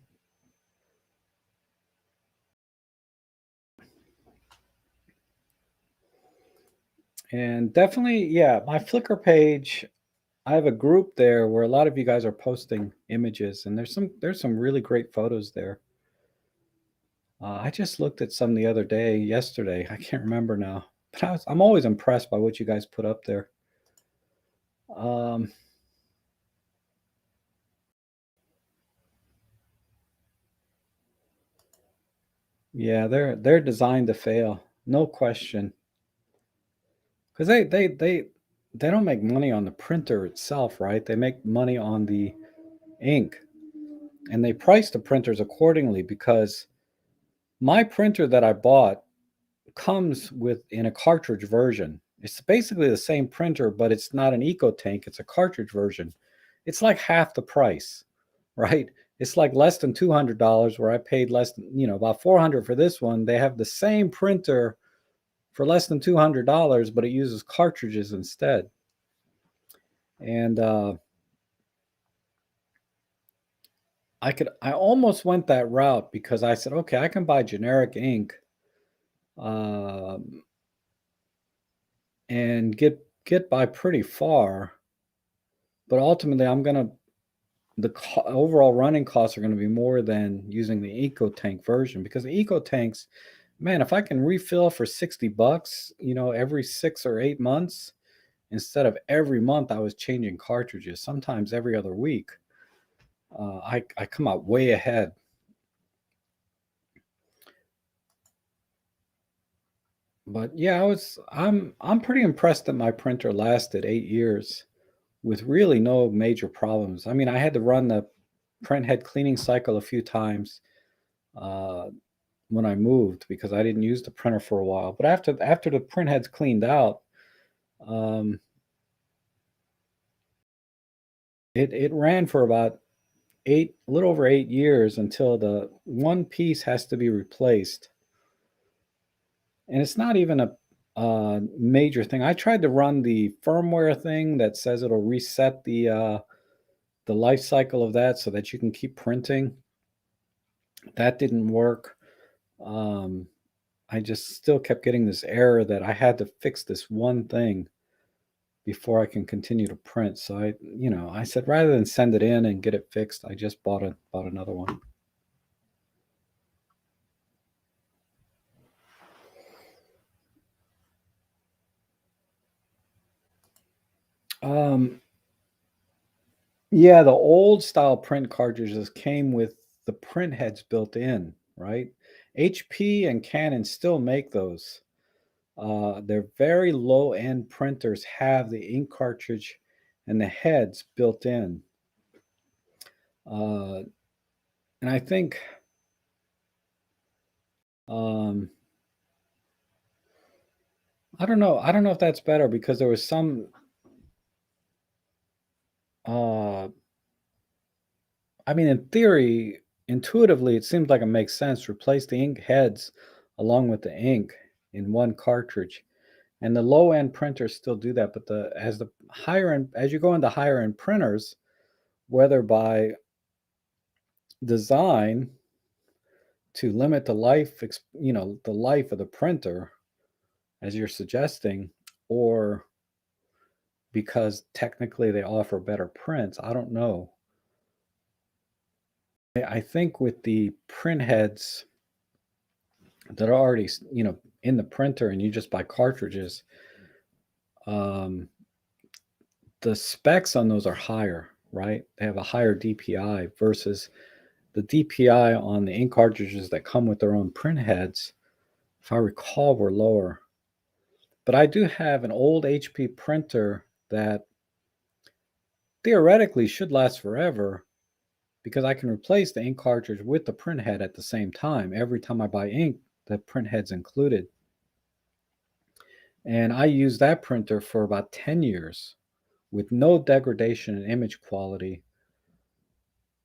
And definitely, yeah, my Flickr page, I have a group there where a lot of you guys are posting images, and there's some really great photos there. I just looked at some the other day, yesterday. I can't remember now, but I'm always impressed by what you guys put up there. Um, yeah, they're designed to fail, no question, because they don't make money on the printer itself, right? They make money on the ink, and they price the printers accordingly. Because my printer that I bought comes with in a cartridge version. It's basically the same printer, but it's not an EcoTank, it's a cartridge version. It's like half the price, right? It's like less than $200 where I paid less than, about 400 for this one. They have the same printer for less than $200, but it uses cartridges instead. And I almost went that route because I said, okay, I can buy generic ink, um, and get by pretty far, but ultimately I'm gonna the overall running costs are going to be more than using the EcoTank version, because the EcoTanks, man, if I can refill for 60 bucks, every 6 or 8 months, instead of every month I was changing cartridges, sometimes every other week, I come out way ahead. But yeah, I'm pretty impressed that my printer lasted 8 years with really no major problems. I mean, I had to run the print head cleaning cycle a few times. Uh, when I moved, because I didn't use the printer for a while. But after the print head's cleaned out, um, it ran for about a little over 8 years until the one piece has to be replaced, and it's not even a major thing. I tried to run the firmware thing that says it'll reset the life cycle of that so that you can keep printing. That didn't work. Um, I just still kept getting this error that I had to fix this one thing before I can continue to print. So I said rather than send it in and get it fixed, I just bought another one. Um, yeah, the old style print cartridges came with the print heads built in, right? HP and Canon still make those. Their very low end printers have the ink cartridge and the heads built in. Uh, and I think um, I don't know. I don't know if that's better because there was some uh, I mean, in theory, intuitively, it seems like it makes sense to replace the ink heads along with the ink in one cartridge. And the low end printers still do that, but as you go into higher end printers, whether by design to limit the life of the printer, as you're suggesting, or because technically they offer better prints, I don't know. I think with the print heads, that are already, in the printer and you just buy cartridges, um, the specs on those are higher, right? They have a higher DPI versus the DPI on the ink cartridges that come with their own print heads, if I recall, were lower. But I do have an old HP printer that theoretically should last forever because I can replace the ink cartridge with the print head at the same time. Every time I buy ink, the print head's included. And I used that printer for about 10 years with no degradation in image quality.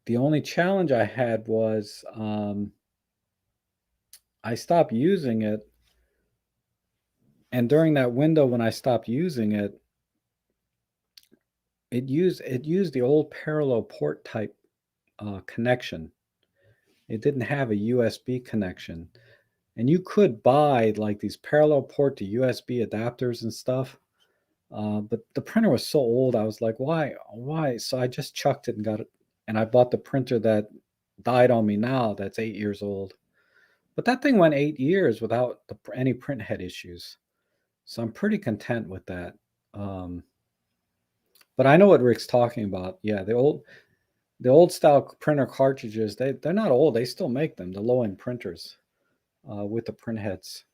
The only challenge I had was I stopped using it. And during that window when I stopped using it, it used the old parallel port type connection. It didn't have a USB connection. And you could buy like these parallel port to USB adapters and stuff. But the printer was so old, I was like, why? So I just chucked it and got it. And I bought the printer that died on me now, that's 8 years old. But that thing went 8 years without any print head issues. So I'm pretty content with that. Um, but I know what Rick's talking about. Yeah, the old style printer cartridges, they're not old. They still make them, the low end printers with the print heads.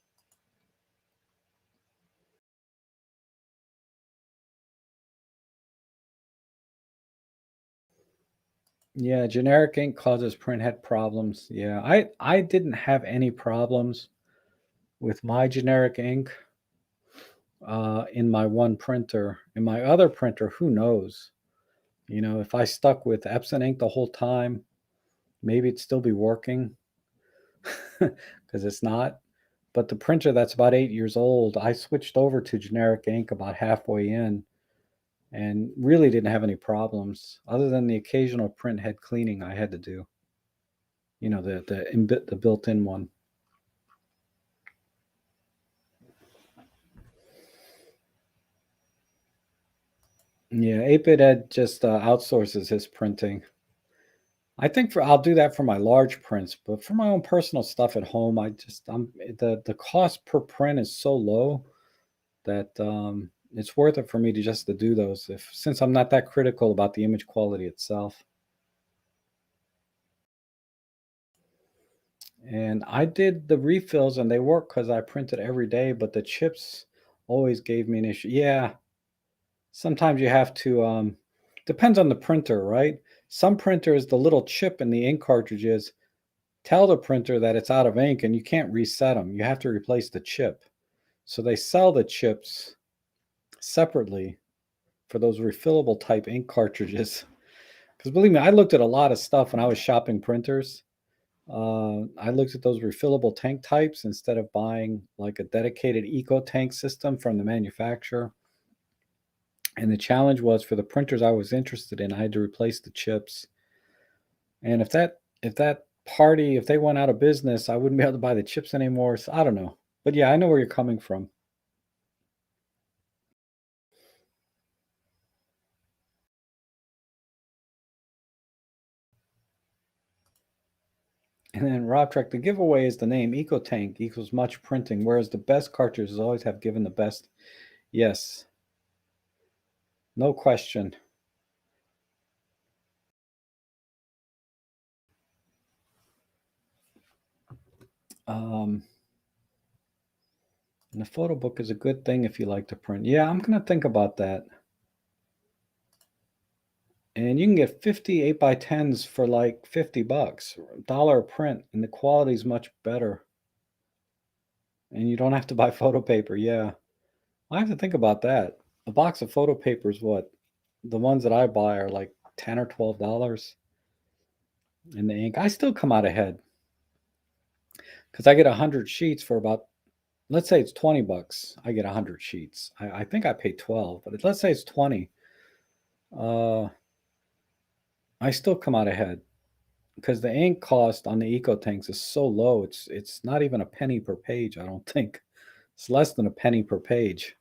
Yeah, generic ink causes print head problems. Yeah, I didn't have any problems with my generic ink in my one printer. In my other printer, who knows? If I stuck with Epson ink the whole time, maybe it'd still be working because it's not. But the printer that's about 8 years old, I switched over to generic ink about halfway in and really didn't have any problems other than the occasional print head cleaning I had to do. The built-in one. Yeah, 8-bit Ed just outsources his printing. I think I'll do that for my large prints, but for my own personal stuff at home, the cost per print is so low that it's worth it for me to just to do those if since I'm not that critical about the image quality itself. And I did the refills and they work because I printed every day, but the chips always gave me an issue. Yeah, sometimes you have to depends on the printer, right? Some printers, the little chip in the ink cartridges tell the printer that it's out of ink and you can't reset them. You have to replace the chip. So they sell the chips separately for those refillable type ink cartridges. Because believe me, I looked at a lot of stuff when I was shopping printers. I looked at those refillable tank types instead of buying like a dedicated eco tank system from the manufacturer. And the challenge was for the printers I was interested in, I had to replace the chips. And if that party, if they went out of business, I wouldn't be able to buy the chips anymore. So I don't know. But yeah, I know where you're coming from. And then Rob Trek, the giveaway is the name EcoTank equals much printing, whereas the best cartridges always have given the best. Yes, no question. Um, and the photo book is a good thing if you like to print. Yeah, I'm gonna think about that. And you can get 50 8x10s for like $50, dollar a print, and the quality is much better. And you don't have to buy photo paper. Yeah, I have to think about that. A box of photo paper is what? The ones that I buy are like $10 or $12 in the ink. I still come out ahead because I get 100 sheets for about, let's say it's $20. I get 100 sheets. I think I pay 12, but let's say it's 20. Uh, I still come out ahead because the ink cost on the eco tanks is so low. It's not even a penny per page. I don't think it's less than a penny per page.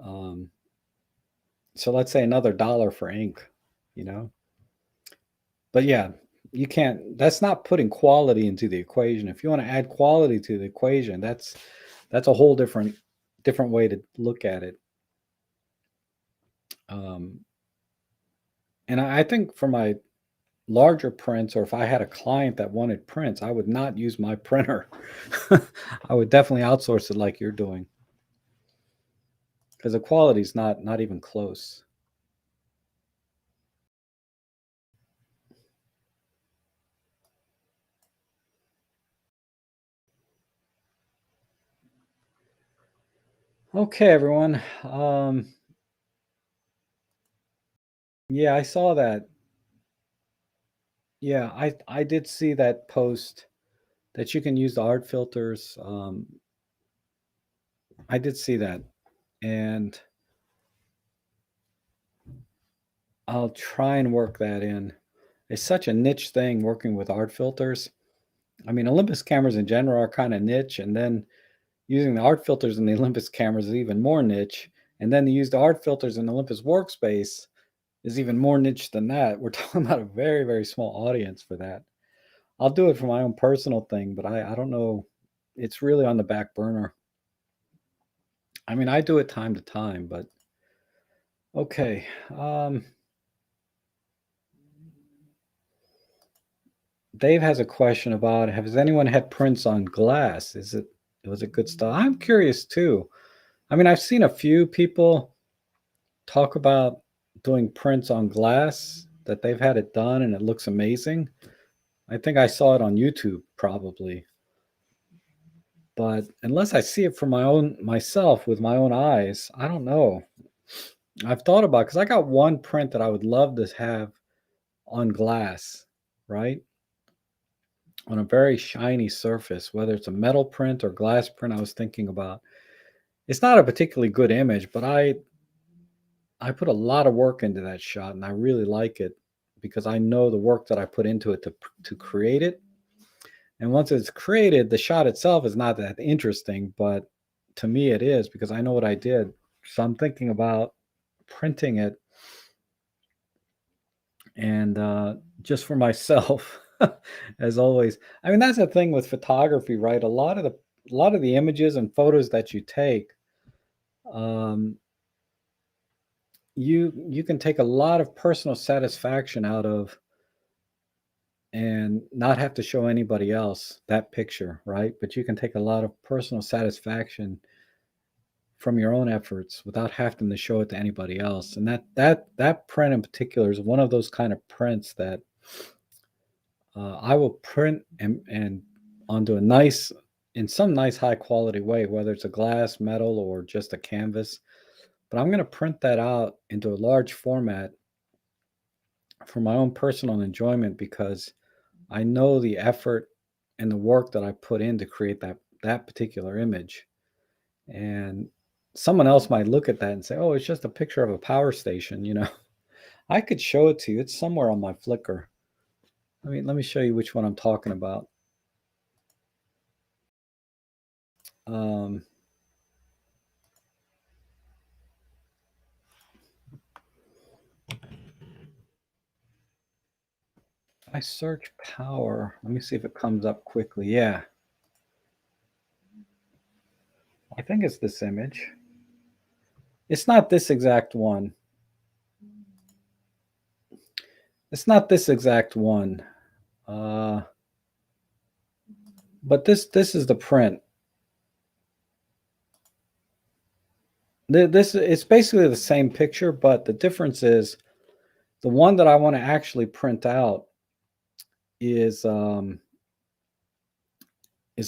Um, so let's say another dollar for ink. You know, but yeah, you can't, that's not putting quality into the equation. If you want to add quality to the equation, that's a whole different way to look at it. Um, and I think for my larger prints, or if I had a client that wanted prints, I would not use my printer. I would definitely outsource it like you're doing, because the quality is not even close. Okay, everyone. Yeah, I saw that. Yeah, I did see that post that you can use the art filters. I did see that, and I'll try and work that in. It's such a niche thing working with art filters. I mean, Olympus cameras in general are kind of niche, and then using the art filters in the Olympus cameras is even more niche. And then to use the art filters in Olympus Workspace is even more niche than that. We're talking about a very, very small audience for that. I'll do it for my own personal thing, but I don't know. It's really on the back burner. I mean, I do it time to time, but okay. Dave has a question about, has anyone had prints on glass? Was it good stuff? I'm curious too. I mean, I've seen a few people talk about doing prints on glass that they've had it done and it looks amazing. I think I saw it on YouTube probably. But unless I see it for my own myself with my own eyes, I don't know. I've thought about, because I got one print that I would love to have on glass, right? On a very shiny surface, whether it's a metal print or glass print. I was thinking about. It's not a particularly good image, but I put a lot of work into that shot and I really like it because I know the work that I put into it to create it. And once it's created, the shot itself is not that interesting, but to me it is because I know what I did. So I'm thinking about printing it, and just for myself, as always. I mean, that's the thing with photography, right? A lot of the images and photos that you take, um, you can take a lot of personal satisfaction out of, and not have to show anybody else that picture, right? But you can take a lot of personal satisfaction from your own efforts without having to show it to anybody else. And that print in particular is one of those kind of prints that I will print and onto a nice, in some nice high quality way, whether it's a glass, metal, or just a canvas. But I'm going to print that out into a large format for my own personal enjoyment because I know the effort and the work that I put in to create that particular image. And someone else might look at that and say, "Oh, it's just a picture of a power station." I could show it to you. It's somewhere on my Flickr. Let me show you which one I'm talking about. Um, I search power. Let me see if it comes up quickly. Yeah, I think it's this image. It's not this exact one. It's not this exact one. Uh, but this is the print. This it's basically the same picture, but the difference is the one that I want to actually print out is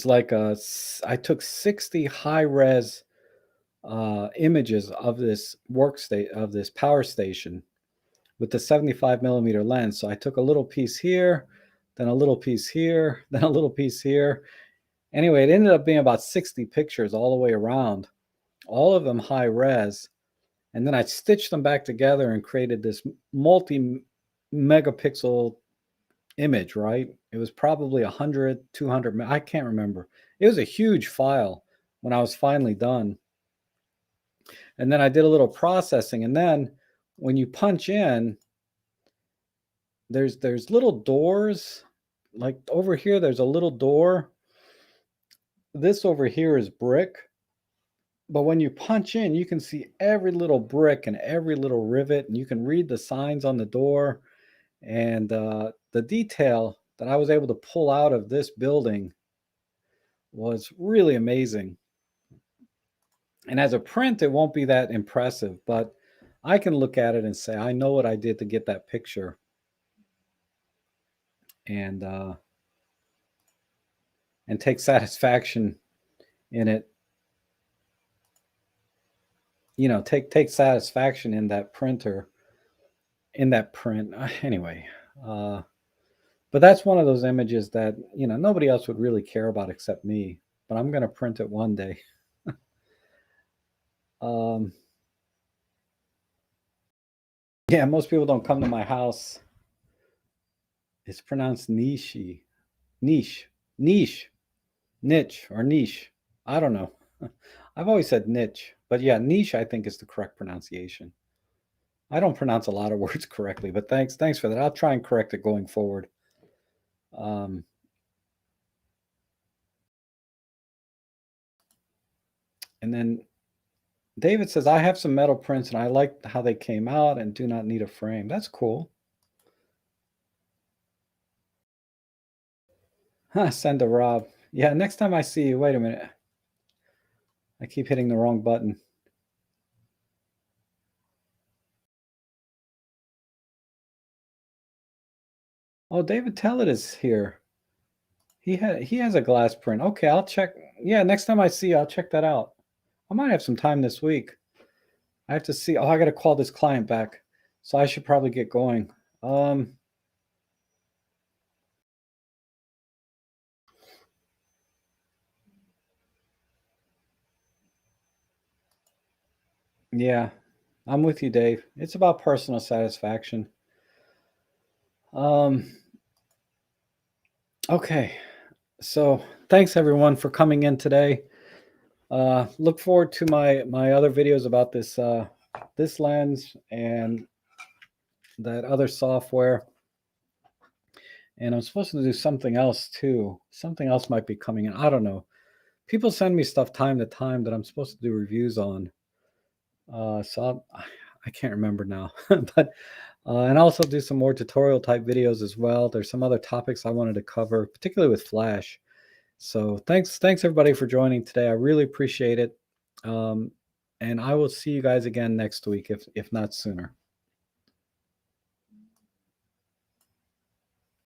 like I took 60 high res images of this workstate of this power station with the 75 millimeter lens. So I took a little piece here, then a little piece here, then a little piece here. Anyway, it ended up being about 60 pictures all the way around, all of them high res. And then I stitched them back together and created this multi megapixel image, right? It was probably 100, 200, I can't remember. It was a huge file when I was finally done. And then I did a little processing. And then when you punch in, there's little doors. Like over here, there's a little door. This over here is brick, but when you punch in, you can see every little brick and every little rivet, and you can read the signs on the door. And the detail that I was able to pull out of this building was really amazing. And as a print, it won't be that impressive, but I can look at it and say, I know what I did to get that picture. And and take satisfaction in it. You know, take satisfaction in that printer, in that print. Anyway, uh, but that's one of those images that nobody else would really care about except me. But I'm gonna print it one day. um, yeah, most people don't come to my house. It's pronounced niche, niche, niche, niche, or niche. I don't know. I've always said niche, but yeah, niche I think is the correct pronunciation. I don't pronounce a lot of words correctly, but thanks for that. I'll try and correct it going forward. Um, and then David says, I have some metal prints and I like how they came out and do not need a frame. That's cool. Huh, send to Rob. Yeah, next time I see you, wait a minute. I keep hitting the wrong button. Oh, David Tellett is here. He has a glass print. Okay, I'll check. Yeah, next time I see you, I'll check that out. I might have some time this week. I have to see. Oh, I got to call this client back, so I should probably get going. Yeah, I'm with you, Dave. It's about personal satisfaction. Um, okay, so thanks everyone for coming in today. Look forward to my other videos about this lens and that other software. And I'm supposed to do something else too. Something else might be coming in. I don't know. People send me stuff time to time that I'm supposed to do reviews on. So I can't remember now, but and also do some more tutorial type videos as well. There's some other topics I wanted to cover, particularly with Flash. So thanks everybody for joining today. I really appreciate it. And I will see you guys again next week, if not sooner.